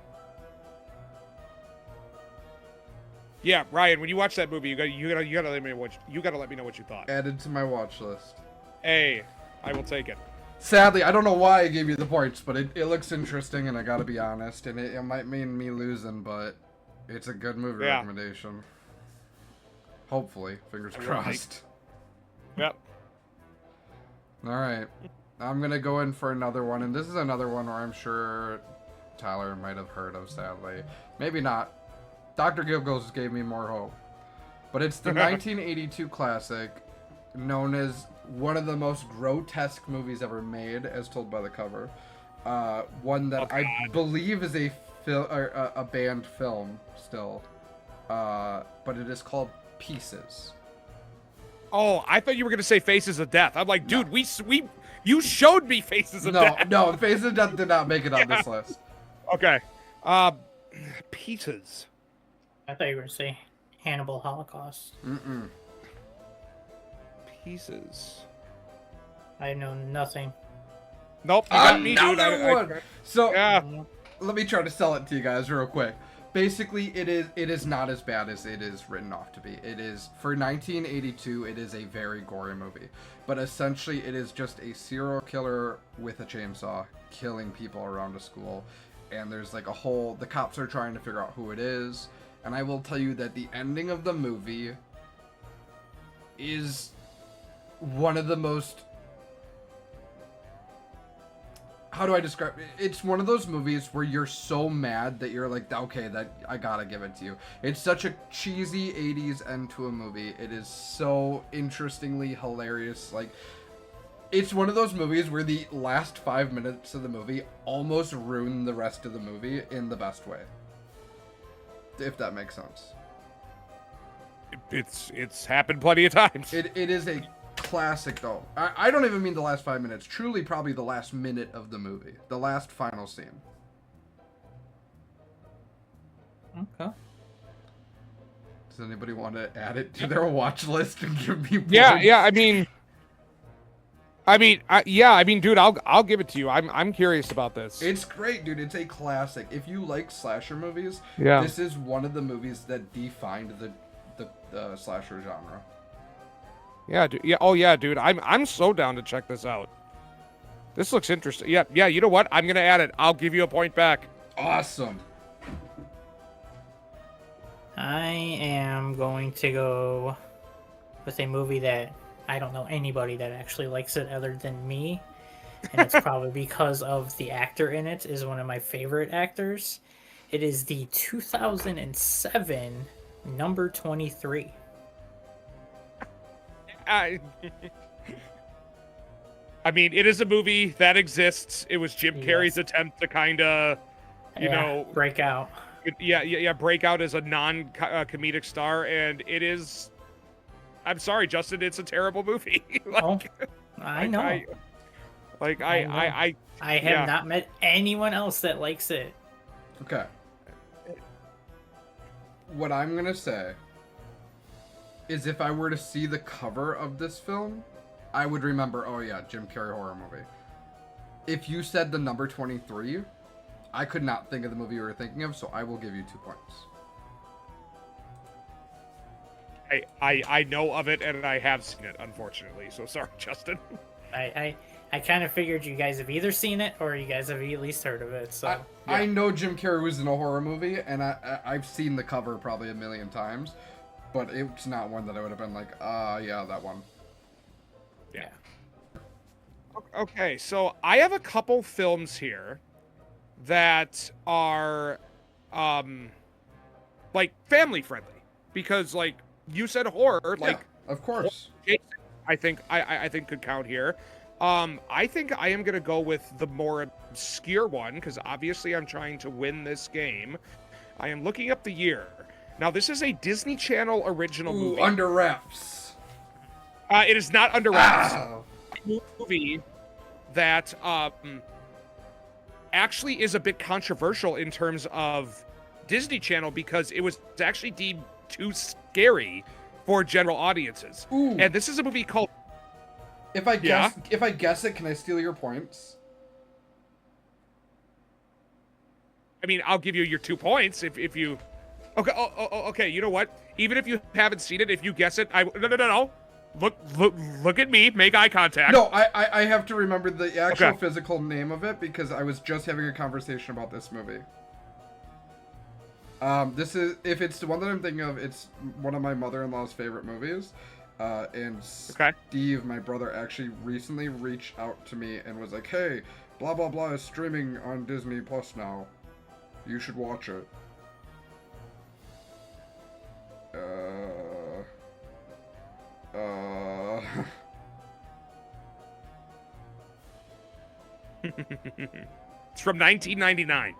Yeah, Ryan, when you watch that movie, you gotta let me know what you thought. Added to my watch list. Hey, I will take it. Sadly, I don't know why I gave you the points, but it looks interesting, and I gotta be honest, and it might mean me losing, but it's a good movie recommendation. Hopefully, fingers crossed. Yep. All right, I'm gonna go in for another one, and this is another one where I'm sure Tyler might have heard of. Sadly, maybe not. Dr. Giggles gave me more hope, but it's the 1982 classic, known as one of the most grotesque movies ever made, as told by the cover. One that I believe is a banned film still, but it is called Pieces. Oh, I thought you were gonna say Faces of Death. I'm like, dude, you showed me Faces of Death. No, Faces of Death did not make it on this list. Okay, Pieces. I thought you were gonna say Hannibal Holocaust. Mm-mm. Pieces. I know nothing. Nope, you got me, dude. Let me try to sell it to you guys real quick. Basically, it is not as bad as it is written off to be. It is, for 1982, it is a very gory movie. But essentially, it is just a serial killer with a chainsaw killing people around a school. And there's the cops are trying to figure out who it is. And I will tell you that the ending of the movie is one of the most... How do I describe it? It's one of those movies where you're so mad that you're like, okay, that I gotta give it to you. It's such a cheesy 80s end to a movie. It is so interestingly hilarious. It's one of those movies where the last 5 minutes of the movie almost ruin the rest of the movie in the best way. If that makes sense. It's happened plenty of times. It is a classic, though. I don't even mean the last 5 minutes. Truly, probably the last minute of the movie. The last final scene. Okay. Does anybody want to add it to their watch list and give me points? Yeah. I mean, dude, I'll give it to you. I'm curious about this. It's great, dude. It's a classic. If you like slasher movies, this is one of the movies that defined the slasher genre. Yeah, dude. Yeah. Oh, yeah, dude. I'm so down to check this out. This looks interesting. Yeah. You know what? I'm gonna add it. I'll give you a point back. Awesome. I am going to go with a movie that I don't know anybody that actually likes it other than me. And it's probably because of the actor in it is one of my favorite actors. It is the 2007 number 23. I mean, it is a movie that exists. It was Jim Carrey's attempt to kind of, break out. Break out as a non-comedic star, and it is... I'm sorry, Justin, it's a terrible movie. I know. I have not met anyone else that likes it. Okay. What I'm going to say is if I were to see the cover of this film, I would remember, oh yeah, Jim Carrey horror movie. If you said the number 23, I could not think of the movie you were thinking of, so I will give you 2 points. I know of it and I have seen it, unfortunately. So sorry, Justin. I kind of figured you guys have either seen it or you guys have at least heard of it. So I know Jim Carrey was in a horror movie, and I've seen the cover probably a million times, but it's not one that I would have been like, yeah, that one. Yeah. Okay, so I have a couple films here that are like family friendly, because like you said horror, like of course. I think could count here. I think I am gonna go with the more obscure one, because obviously I'm trying to win this game. I am looking up the year. Now this is a Disney Channel original movie. Under Wraps. It is not Under Wraps. Movie that actually is a bit controversial in terms of Disney Channel, because it was actually deemed too scary for general audiences. Ooh. And this is a movie called... If I guess it, can I steal your points? I mean, I'll give you your 2 points if you... Okay, okay, you know what? Even if you haven't seen it, if you guess it, No. Look at me. Make eye contact. No, I have to remember the actual physical name of it, because I was just having a conversation about this movie. This is, if it's the one that I'm thinking of, it's one of my mother-in-law's favorite movies. And Steve, my brother, actually recently reached out to me and was like, "Hey, blah blah blah is streaming on Disney Plus now. You should watch it." It's from 1999.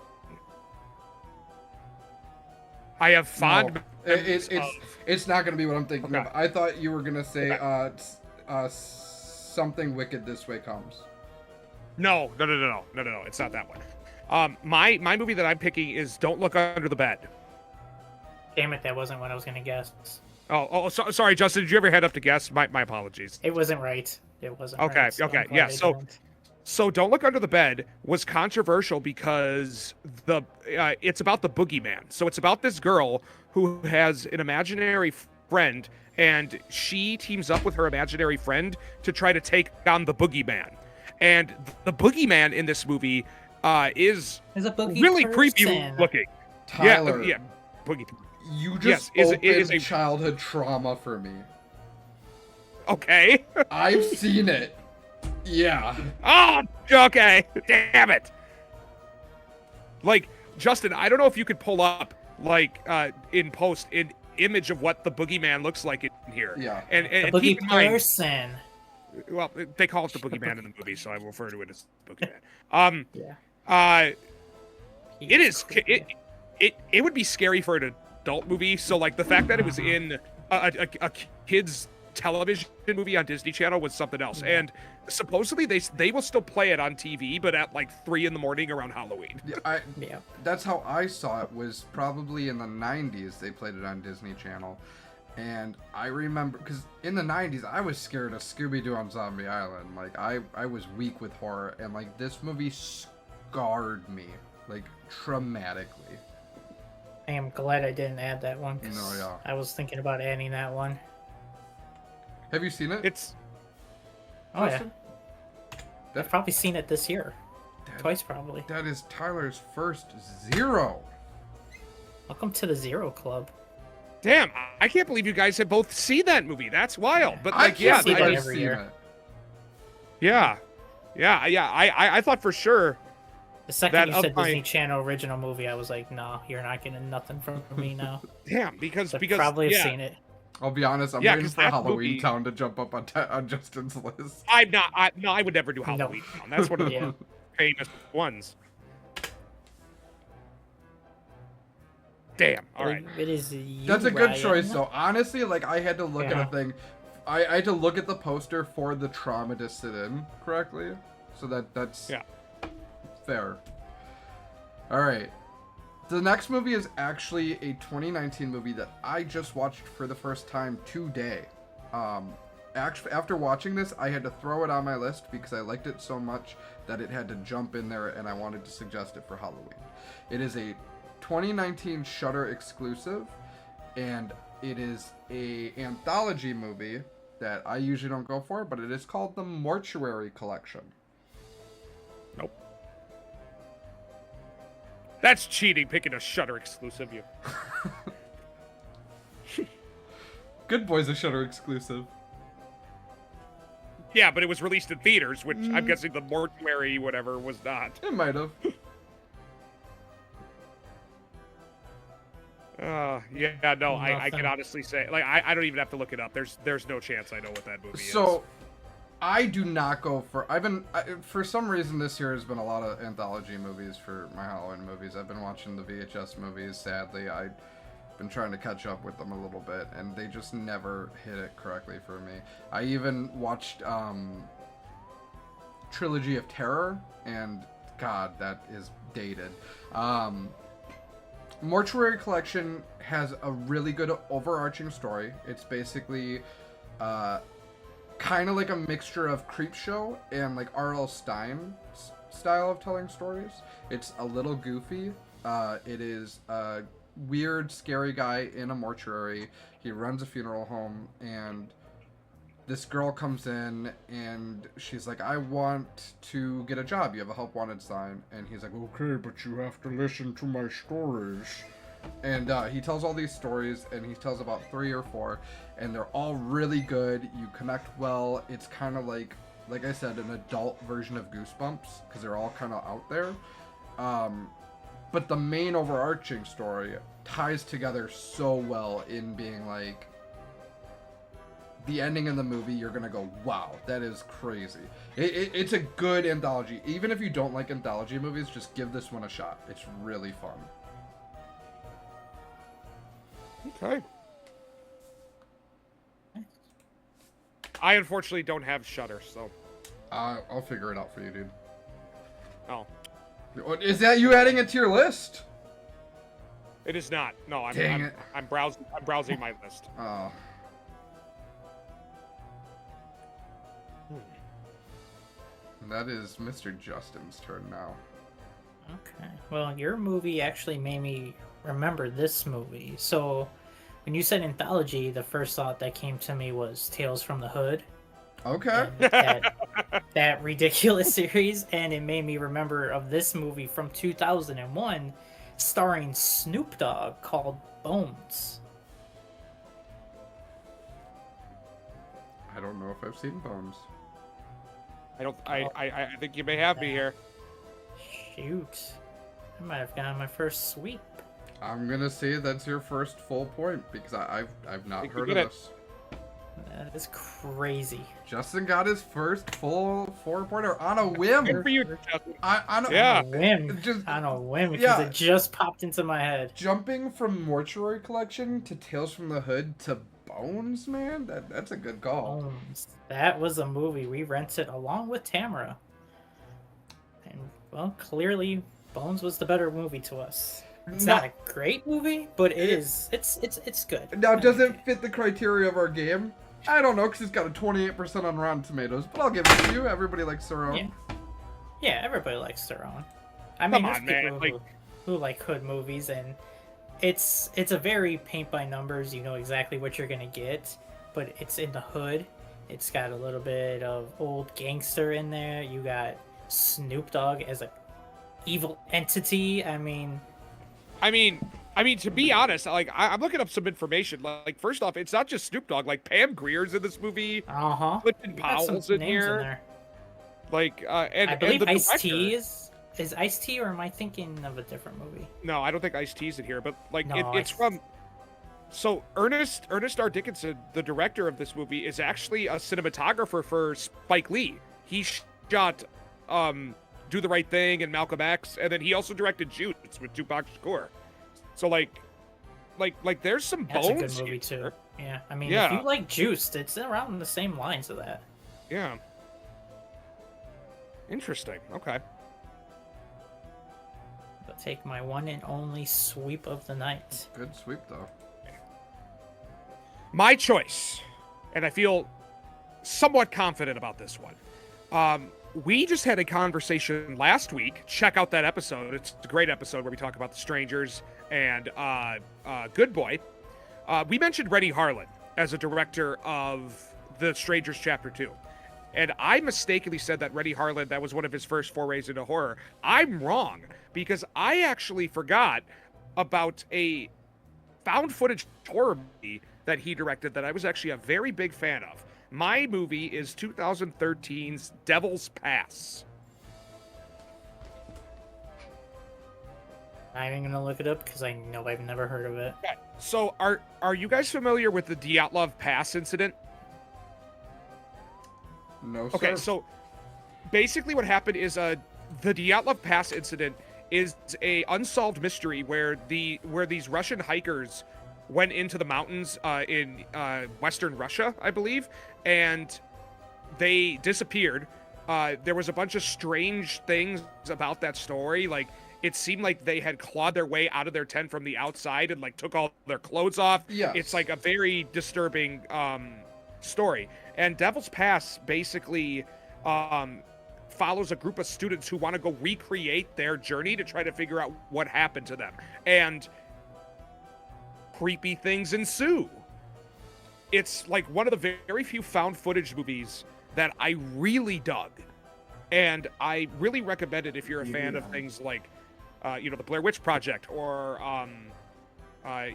I have fond. No, it's not gonna be what I'm thinking of. I thought you were gonna say something wicked this way comes. No. It's not that one. My movie that I'm picking is Don't Look Under the Bed. Damn it, that wasn't what I was gonna guess. Sorry, Justin. Did you ever head up to guess? My apologies. It wasn't right. It wasn't. Okay. Right, so Okay. Yeah. So Don't Look Under the Bed was controversial because it's about the boogeyman. So it's about this girl who has an imaginary friend, and she teams up with her imaginary friend to try to take on the boogeyman. And the boogeyman in this movie is a really creepy looking. Tyler, yeah, boogie. You just opened childhood trauma for me. Okay. I've seen it. Yeah. Oh, okay. Damn it. Like, Justin, I don't know if you could pull up, like, in post, an image of what the boogeyman looks like in here. Yeah. And the keep in mind, person. well, they call it the boogeyman in the movie, so I will refer to it as boogeyman. It is. It would be scary for an adult movie. So, like, the fact that it was in a kid's television movie on Disney Channel was something else. Yeah. And supposedly they will still play it on TV, but at like 3 a.m. around Halloween. Yeah, that's how I saw it. Was probably in the 90s they played it on Disney Channel. And I remember, because in the 90s I was scared of Scooby-Doo on Zombie Island. Like, I was weak with horror, and like this movie scarred me, like, traumatically. I am glad I didn't add that one. No, yeah. I was thinking about adding that one. Have you seen it? It's... Oh, yeah. I've probably seen it this year. Twice, probably. That is Tyler's first 0. Welcome to the Zero Club. Damn, I can't believe you guys have both seen that movie. That's wild. But, like, I every year. Yeah. I thought for sure... The second you said Disney Channel original movie, I was like, no, you're not getting nothing from me now. Damn, because probably have seen it. I'll be honest, I'm waiting for Halloween Town to jump up on Justin's list. I'm not. I would never do Halloween Town. That's one of the famous ones. Damn. All right. It is you, That's a good Ryan. choice, though. Honestly, like, I had to look at a thing. I had to look at the poster for the trauma to sit in correctly. So that's fair. All right. The next movie is actually a 2019 movie that I just watched for the first time today. Actually, after watching this, I had to throw it on my list because I liked it so much that it had to jump in there, and I wanted to suggest it for Halloween. It is a 2019 Shudder exclusive, and it is a anthology movie that I usually don't go for, but it is called the Mortuary Collection. Nope. That's cheating, picking a Shudder exclusive. You. Good Boy's a Shudder exclusive. Yeah, but it was released in theaters, which I'm guessing the Mortuary whatever was not. It might have. Yeah, no, I can honestly say, like, I don't even have to look it up. There's no chance I know what that movie is. So, I do not go for... for some reason this year has been a lot of anthology movies for my Halloween movies. I've been watching the VHS movies, sadly. I've been trying to catch up with them a little bit, and they just never hit it correctly for me. I even watched Trilogy of Terror, and God, that is dated. Mortuary Collection has a really good overarching story. It's basically kind of like a mixture of Creepshow and like R.L. Stine style of telling stories. It's a little goofy. It is a weird, scary guy in a mortuary. He runs a funeral home, and this girl comes in and she's like, I want to get a job. You have a help wanted sign. And he's like, okay, but you have to listen to my stories. And he tells all these stories, and he tells about 3 or 4, and they're all really good. You connect well. It's kind of like I said, an adult version of Goosebumps, because they're all kind of out there. But the main overarching story ties together so well in being like, the ending of the movie, you're gonna go, wow, that is crazy. It's a good anthology. Even if you don't like anthology movies, just give this one a shot. It's really fun. Okay. I unfortunately don't have Shudder, so... I'll figure it out for you, dude. Oh. Is that you adding it to your list? It is not. No, I'm browsing my list. Oh. That is Mr. Justin's turn now. Okay. Well, your movie actually made me remember this movie. So, when you said anthology, the first thought that came to me was Tales from the Hood. Okay. That ridiculous series, and it made me remember of this movie from 2001, starring Snoop Dogg, called Bones. I don't know if I've seen Bones. I think you may have me here. Shoot. I might have gotten my first sweep. I'm gonna say that's your first full point, because I've not heard of this. That is crazy. Justin got his first full 4-pointer on a whim. Good for you, Justin. On a whim, because it just popped into my head. Jumping from Mortuary Collection to Tales from the Hood to Bones, man, that's a good call. Bones. That was a movie we rented along with Tamara. And, well, clearly, Bones was the better movie to us. It's not a great movie, but it's good. Now, does it fit the criteria of our game? I don't know, because it's got a 28% on Rotten Tomatoes, but I'll give it to you. Everybody likes their own. Yeah, everybody likes their own. I mean, there's people who like Hood movies, and it's a very paint by numbers. You know exactly what you're gonna get, but it's in the Hood. It's got a little bit of old gangster in there. You got Snoop Dogg as a evil entity. I mean, to be honest, like I'm looking up some information. Like, first off, it's not just Snoop Dogg. Like Pam Grier's in this movie. Clifton Powell's in here. there. Like, and I believe and the Ice-T is Ice-T, or am I thinking of a different movie? No, I don't think Ice-T's in here. But like, No, it's from. So Ernest R. Dickinson, the director of this movie, is actually a cinematographer for Spike Lee. He shot Do the Right Thing and Malcolm X, and then he also directed Juice with Tupac Shakur. So like there's some bones. That's a good movie too. Yeah, I mean, if you like Juiced, it's around the same lines of that. Yeah. Interesting. Okay. I'll take my one and only sweep of the night. Good sweep, though. My choice, and I feel somewhat confident about this one. We just had a conversation last week. Check out that episode. It's a great episode where we talk about The Strangers and Good Boy. We mentioned Renny Harlin as a director of The Strangers Chapter 2. And I mistakenly said that Renny Harlin, that was one of his first forays into horror. I'm wrong, because I actually forgot about a found footage horror movie that he directed that I was actually a very big fan of. My movie is 2013's Devil's Pass. I'm even gonna look it up because I know I've never heard of it. Okay. So are you guys familiar with the Dyatlov Pass incident? No, sir. Okay, so basically what happened is the Dyatlov Pass incident is a unsolved mystery where these Russian hikers went into the mountains in Western Russia, I believe, and they disappeared. There was a bunch of strange things about that story. Like, it seemed like they had clawed their way out of their tent from the outside and like took all their clothes off. Yes. It's like a very disturbing story. And Devil's Pass basically follows a group of students who want to go recreate their journey to try to figure out what happened to them. And creepy things ensue. It's like one of the very few found footage movies that I really dug. And I really recommend it if you're a fan of things like, the Blair Witch Project, or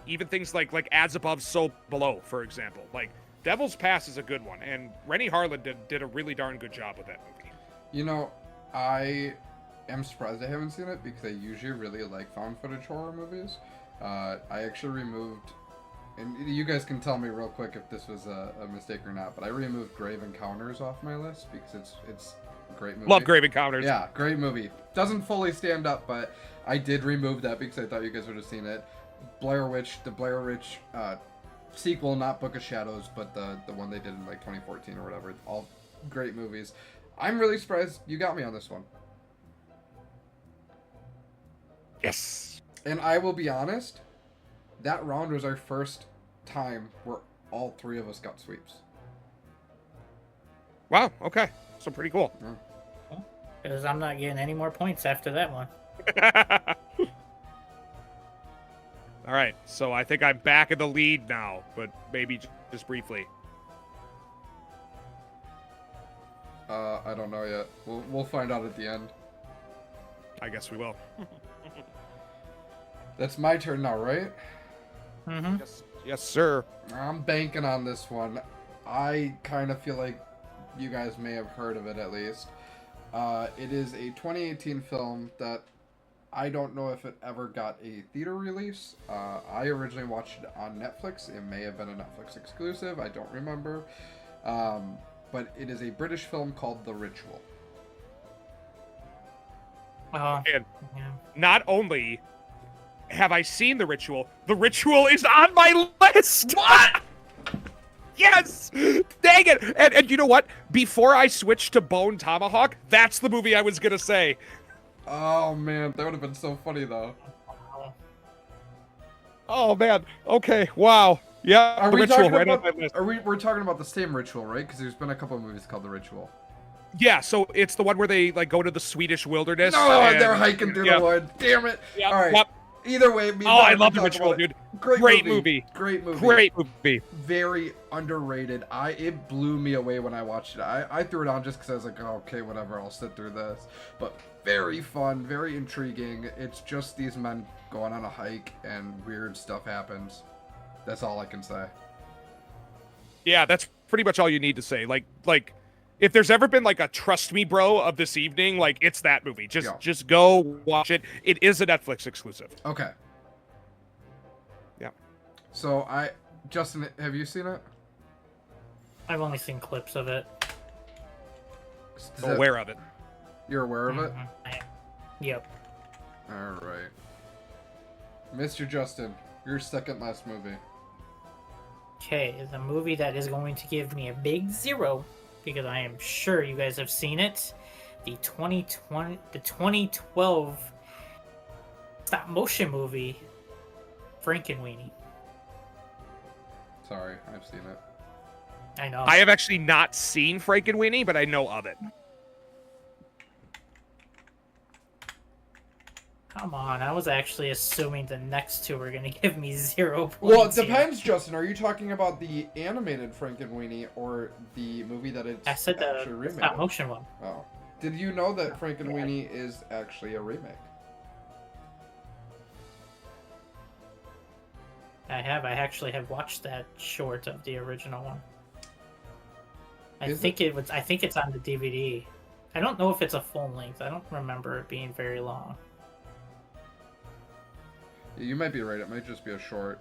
even things like As Above, So Below, for example. Like, Devil's Pass is a good one, and Renny Harlin did a really darn good job with that movie. You know, I am surprised I haven't seen it because I usually really like found footage horror movies. I actually removed, and you guys can tell me real quick if this was a mistake or not, but I removed Grave Encounters off my list because it's a great movie. Love Grave Encounters. Yeah, great movie. Doesn't fully stand up, but I did remove that because I thought you guys would have seen it. The Blair Witch sequel, not Book of Shadows, but the one they did in like 2014 or whatever. All great movies. I'm really surprised you got me on this one. Yes. And I will be honest, that round was our first time where all three of us got sweeps. Wow, okay. So pretty cool. Yeah. Because I'm not getting any more points after that one. All right, so I think I'm back in the lead now, but maybe just briefly. I don't know yet. We'll find out at the end. I guess we will. That's my turn now, right? Mm-hmm. Yes, sir. I'm banking on this one. I kind of feel like you guys may have heard of it at least. It is a 2018 film that I don't know if it ever got a theater release. I originally watched it on Netflix. It may have been a Netflix exclusive. I don't remember. But it is a British film called The Ritual. And Yeah. not only have I seen The Ritual is on my list! What? Yes! Dang it! And you know what? Before I switched to Bone Tomahawk, that's the movie I was gonna say. Oh man, that would have been so funny though. Oh man. Okay. Wow. Yeah. Are The we Ritual talking right on about? my list. We're talking about the same Ritual, right? Because there's been a couple of movies called The Ritual. Yeah. So it's the one where they like go to the Swedish wilderness. No, and they're hiking through the woods. Damn it! Yep, All right. yep. Either way, I love The Ritual, dude. Great movie. Great movie. Great movie. Very underrated. It blew me away when I watched it. I threw it on just because I was like, oh, okay, whatever, I'll sit through this. But very fun, very intriguing. It's just these men going on a hike and weird stuff happens. That's all I can say. Yeah, that's pretty much all you need to say. Like if there's ever been like a trust me bro of this evening, like it's that movie. Just go watch it. It is a Netflix exclusive. Okay. Yeah. So Justin, have you seen it? I've only seen clips of it. Aware of it. You're aware of it? Yep. All right. Mr. Justin, your second last movie. Okay, the movie that is going to give me a big 0, because I am sure you guys have seen it. The 2012 stop motion movie, Frankenweenie. Sorry, I've seen it. I know. I have actually not seen Frankenweenie, but I know of it. Come on, I was actually assuming the next two were gonna give me 0 points. Well, it depends, Justin. Are you talking about the animated Frankenweenie or the movie that it's I said the remade? stop motion one. Oh. Did you know that Frankenweenie is actually a remake? I have. I actually have watched that short of the original one. I think it's on the DVD. I don't know if it's a full length. I don't remember it being very long. You might be right. It might just be a short.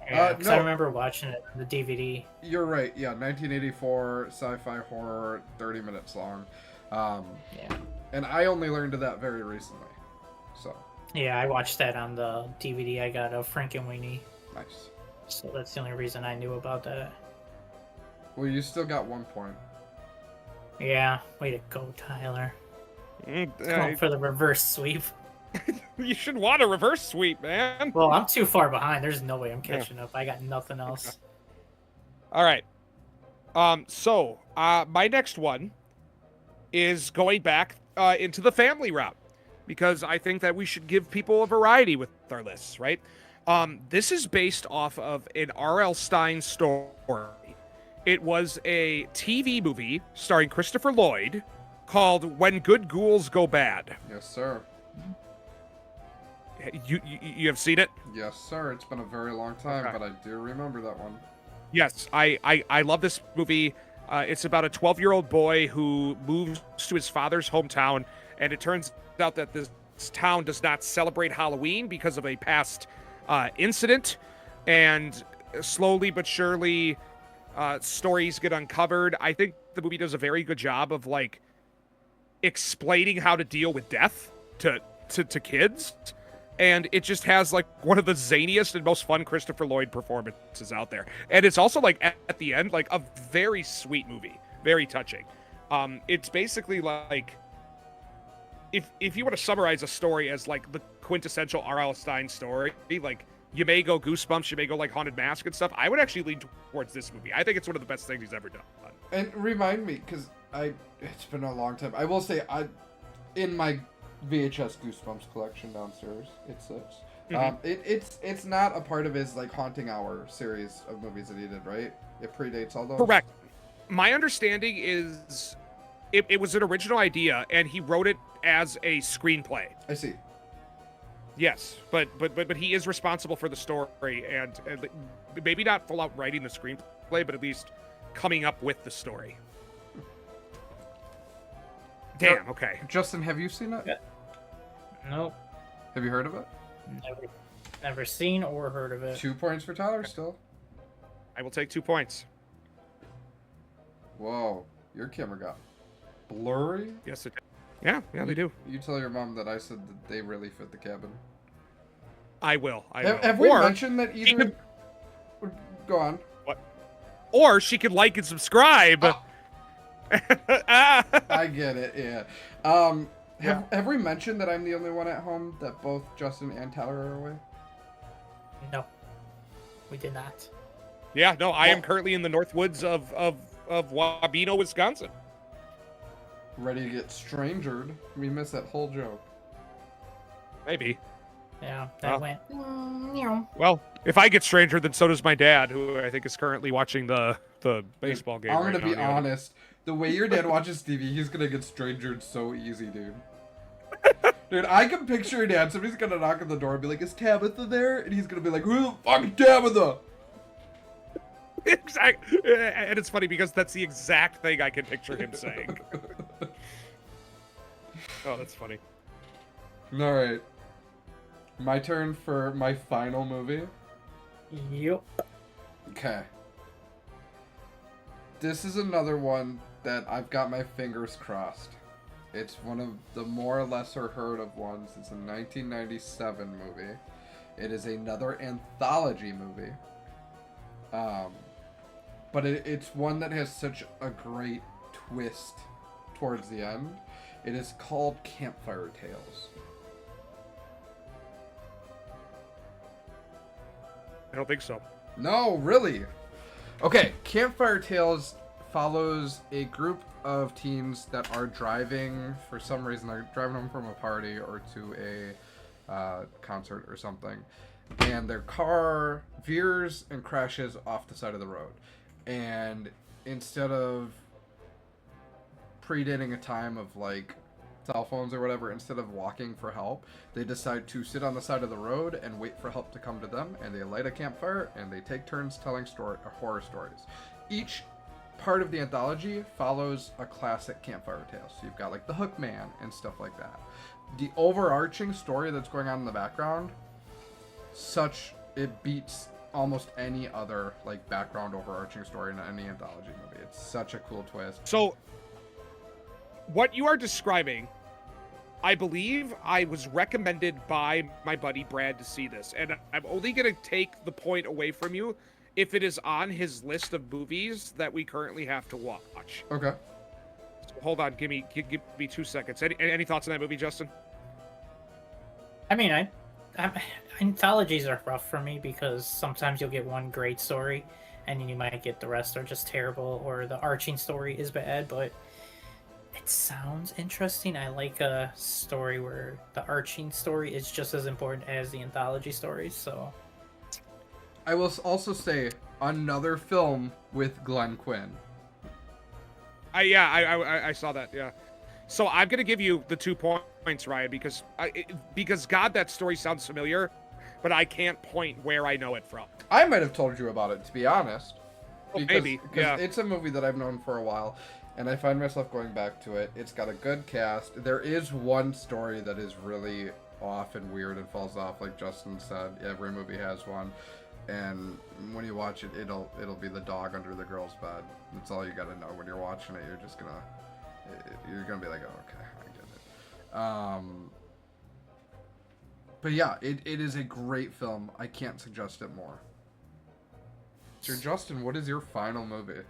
Yeah, because I remember watching it on the DVD. You're right. Yeah, 1984 sci-fi horror, 30 minutes long. Yeah. And I only learned of that very recently. So. Yeah, I watched that on the DVD I got of Frankenweenie. Nice. So that's the only reason I knew about that. Well, you still got 1 point. Yeah, way to go, Tyler. Going for the reverse sweep. You should want a reverse sweep, man. Well, I'm too far behind. There's no way I'm catching up. I got nothing else. All right. So my next one is going back into the family route because I think that we should give people a variety with our lists, right? This is based off of an R.L. Stine story. It was a TV movie starring Christopher Lloyd called When Good Ghouls Go Bad. Yes, sir. You have seen it? Yes, sir. It's been a very long time, but I do remember that one. Yes, I love this movie. It's about a 12-year-old boy who moves to his father's hometown, and it turns out that this town does not celebrate Halloween because of a past incident, and slowly but surely stories get uncovered. I think the movie does a very good job of like explaining how to deal with death to kids. And it just has like one of the zaniest and most fun Christopher Lloyd performances out there. And it's also like at the end, like a very sweet movie, very touching. It's basically like if you want to summarize a story as like the quintessential R.L. Stine story, like you may go Goosebumps, you may go like Haunted Mask and stuff. I would actually lean towards this movie. I think it's one of the best things he's ever done. And remind me, because it's been a long time. I will say, in my VHS Goosebumps collection downstairs, it sits. It's not a part of his like Haunting Hour series of movies that he did, right? It predates all those. Correct. My understanding is it was an original idea, and he wrote it as a screenplay. I see. Yes, but he is responsible for the story, and maybe not full out writing the screenplay, but at least coming up with the story. Damn. Okay. Justin, have you seen it? Yeah. Nope. Have you heard of it? Never seen or heard of it. 2 points for Tyler still. I will take 2 points. Whoa, your camera got blurry? Yes, it did. Yeah, they do. You tell your mom that I said that they really fit the cabin. I will. Have we mentioned that either... Go on. What? Or she could like and subscribe. Oh. I get it, yeah. Have we mentioned that I'm the only one at home that both Justin and Tyler are away? No, we did not. Yeah, no, I am currently in the North Woods of Wabeno, Wisconsin. Ready to get strangered. We missed that whole joke. Maybe. Yeah, that went. Well, if I get stranger, then so does my dad, who I think is currently watching the baseball game. I'm gonna be honest. The way your dad watches TV, he's gonna get strangered so easy, dude. Dude, I can picture your dad. Somebody's gonna knock on the door and be like, "Is Tabitha there?" And he's gonna be like, "Who the fuck is Tabitha?" Exactly. And it's funny because that's the exact thing I can picture him saying. Oh, that's funny. All right. My turn for my final movie. Yep. Okay. This is another one that I've got my fingers crossed. It's one of the more lesser heard of ones. It's a 1997 movie. It is another anthology movie. But it's one that has such a great twist towards the end. It is called Campfire Tales. I don't think so. No, really. Okay, Campfire Tales follows a group of teens that are driving, for some reason, they're driving home from a party or to concert or something, and their car veers and crashes off the side of the road. And instead of predating a time of like cell phones or whatever, instead of walking for help, they decide to sit on the side of the road and wait for help to come to them, and they light a campfire and they take turns telling horror stories. Each part of the anthology follows a classic campfire tale. So you've got like the Hook Man and stuff like that. The overarching story that's going on in the background, it beats almost any other like background overarching story in any anthology movie. It's such a cool twist. So what you are describing, I believe I was recommended by my buddy Brad to see this, and I'm only going to take the point away from you if it is on his list of movies that we currently have to watch. Okay. So hold on, give me 2 seconds. Any thoughts on that movie, Justin? I mean, anthologies are rough for me because sometimes you'll get one great story, and then you might get the rest are just terrible, or the arching story is bad, but it sounds interesting. I like a story where the arching story is just as important as the anthology stories, so... I will also say another film with Glenn Quinn. I saw that, yeah. So I'm going to give you the 2 points, Ryan, because God, that story sounds familiar, but I can't point where I know it from. I might have told you about it, to be honest. Maybe, yeah. It's a movie that I've known for a while, and I find myself going back to it. It's got a good cast. There is one story that is really off and weird and falls off, like Justin said. Every movie has one. And when you watch it, it'll be the dog under the girl's bed. That's all you gotta know when you're watching it. You're gonna be like, oh, okay, I get it. But yeah, it is a great film. I can't suggest it more. Sir Justin, what is your final movie?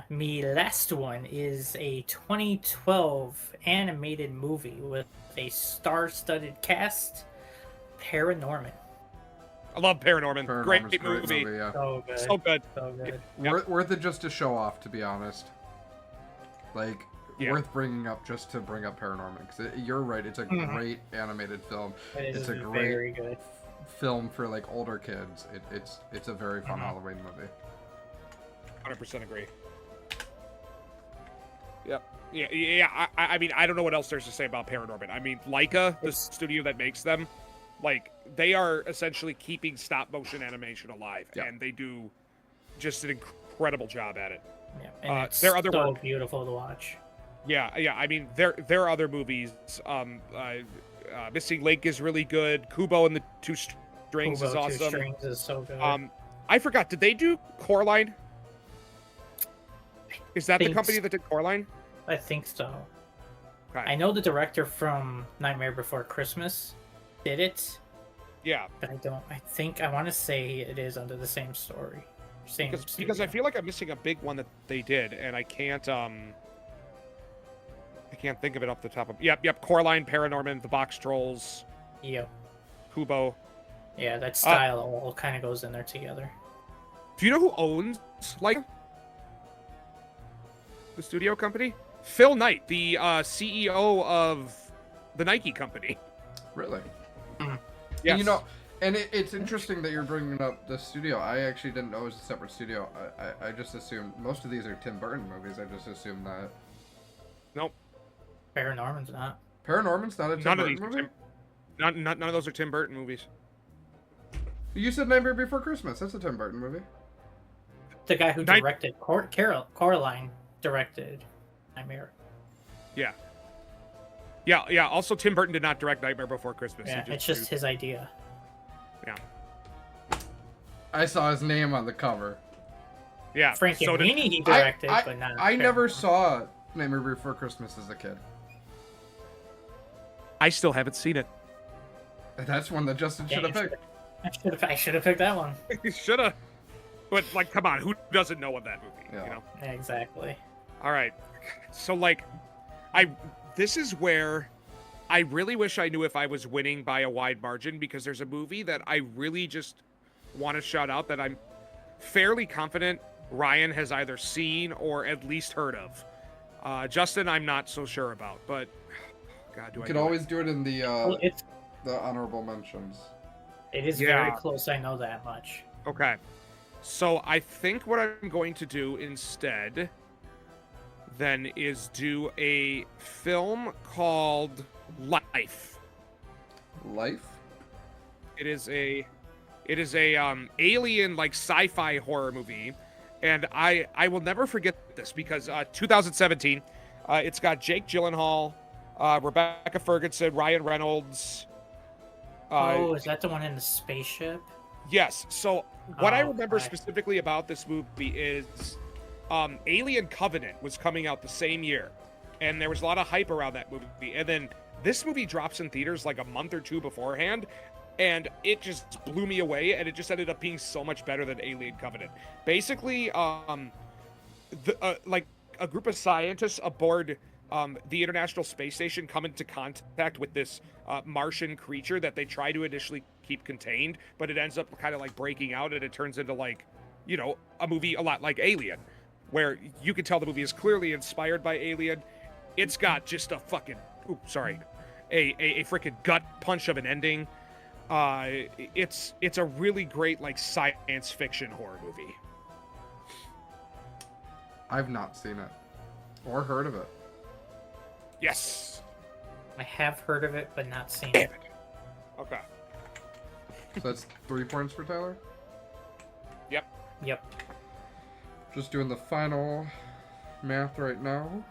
Me last one is a 2012 animated movie with a star-studded cast, Paranorman. I love Paranorman. Great movie. Yeah. So good. So good. So good. Worth it just to show off, to be honest. Like, worth bringing up just to bring up Paranorman. Because you're right, it's a great animated film. It's a great very good film for like older kids. It's a very fun Halloween movie. 100% agree. Yep. Yeah. I mean, I don't know what else there's to say about Paranorman. I mean, Leica, the studio that makes them, like, they are essentially keeping stop motion animation alive, and they do just an incredible job at it. Yeah, and it's their other so work, beautiful to watch. Yeah. I mean, there are other movies. Missing Link is really good. Kubo and the Two Strings is awesome. Two Strings is so good. I forgot. Did they do Coraline? Is that the company that did Coraline? I think so. Okay. I know the director from Nightmare Before Christmas did it. Yeah. But I want to say it is under the same story. Because I feel like I'm missing a big one that they did, and I can't think of it off the top of... Yep, Coraline, Paranorman, The Box Trolls. Yep. Kubo. Yeah, that style all kind of goes in there together. Do you know who owns, like, the studio company? Phil Knight, the CEO of the Nike company. Really? Yes. And, and it's interesting that you're bringing up the studio. I actually didn't know it was a separate studio. I just assumed most of these are Tim Burton movies. I just assumed that. Nope. Paranorman's not. Paranorman's not a Tim Burton movie? None of those are Tim Burton movies. You said Nightmare Before Christmas. That's a Tim Burton movie. The guy who directed Coraline directed Nightmare. Yeah. Also, Tim Burton did not direct Nightmare Before Christmas. Yeah, it's just his idea. Yeah. I saw his name on the cover. Yeah. Frankenweenie he directed, but not. I never saw Nightmare Before Christmas as a kid. I still haven't seen it. That's one that Justin should have picked. I should have picked that one. You should have. But, like, come on, who doesn't know of that movie? Yeah. You know? Exactly. All right. So, like, this is where I really wish I knew if I was winning by a wide margin, because there's a movie that I really just want to shout out that I'm fairly confident Ryan has either seen or at least heard of. Justin, I'm not so sure about, but God, you could always do it in the the honorable mentions. It is very close, I know that much. Okay. So I think what I'm going to do instead then is do a film called Life. Life? It is a alien like sci-fi horror movie, and I will never forget this because 2017, it's got Jake Gyllenhaal, Rebecca Ferguson, Ryan Reynolds. Is that the one in the spaceship? Yes. So what I remember specifically about this movie is Alien Covenant was coming out the same year, and there was a lot of hype around that movie, and then this movie drops in theaters like a month or two beforehand, and it just blew me away, and it just ended up being so much better than Alien Covenant. Basically, like a group of scientists aboard the International Space Station come into contact with this Martian creature that they try to initially keep contained, but it ends up kind of like breaking out, and it turns into like, you know, a movie a lot like Alien, where you can tell the movie is clearly inspired by Alien. It's got just a fucking, a freaking gut punch of an ending. It's a really great like science fiction horror movie. I've not seen it or heard of it. Yes. I have heard of it, but not seen it. Okay. So that's 3 points for Tyler? Yep. Just doing the final math right now.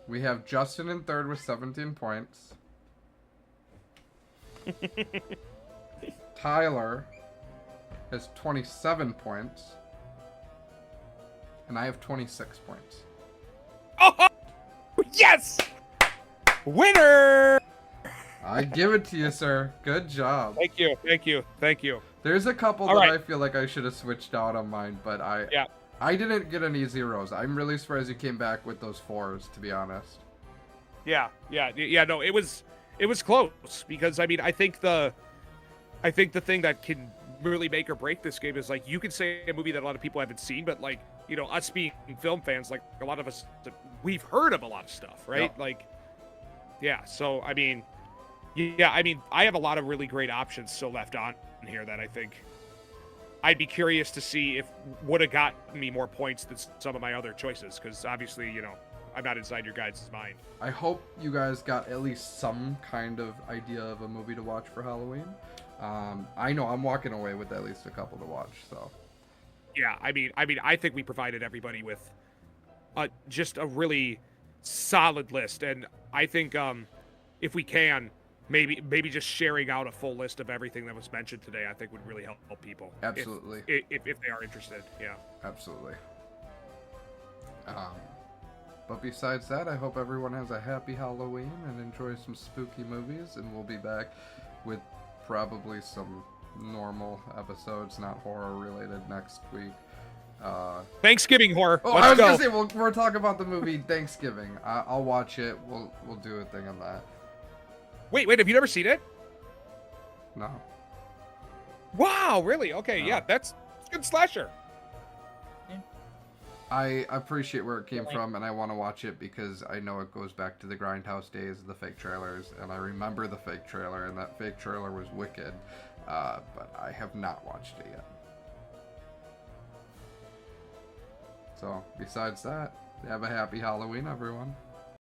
We have Justin in third with 17 points. Tyler has 27 points. And I have 26 points. Oh, yes! Winner! I give it to you, sir. Good job. Thank you. There's a couple All that right. I feel like I should have switched out on mine, but I didn't get any zeros. I'm really surprised you came back with those 4s, to be honest. Yeah. No, it was close because I mean I think the thing that can really make or break this game is like you can say a movie that a lot of people haven't seen, but like, you know, us being film fans, like a lot of us, we've heard of a lot of stuff, right? Yep. Like, yeah. So I mean, I have a lot of really great options still left on here that I think I'd be curious to see if would have gotten me more points than some of my other choices, because obviously, you know, I'm not inside your guys' mind. I hope you guys got at least some kind of idea of a movie to watch for Halloween. I know I'm walking away with at least a couple to watch, so. Yeah, I mean, I think we provided everybody with just a really solid list, and I think if we can, maybe just sharing out a full list of everything that was mentioned today, I think would really help people. Absolutely. If they are interested, yeah. Absolutely. But besides that, I hope everyone has a happy Halloween and enjoys some spooky movies, and we'll be back with probably some normal episodes, not horror related, next week. Thanksgiving horror. Oh, Let's I was go. gonna say we're talking about the movie Thanksgiving. I'll watch it. We'll do a thing on that. Wait, have you never seen it? No. Wow, really? Okay, No. yeah, it's a good slasher. I appreciate where it came from, and I want to watch it because I know it goes back to the Grindhouse days of the fake trailers, and I remember the fake trailer, and that fake trailer was wicked, but I have not watched it yet. So, besides that, have a happy Halloween, everyone.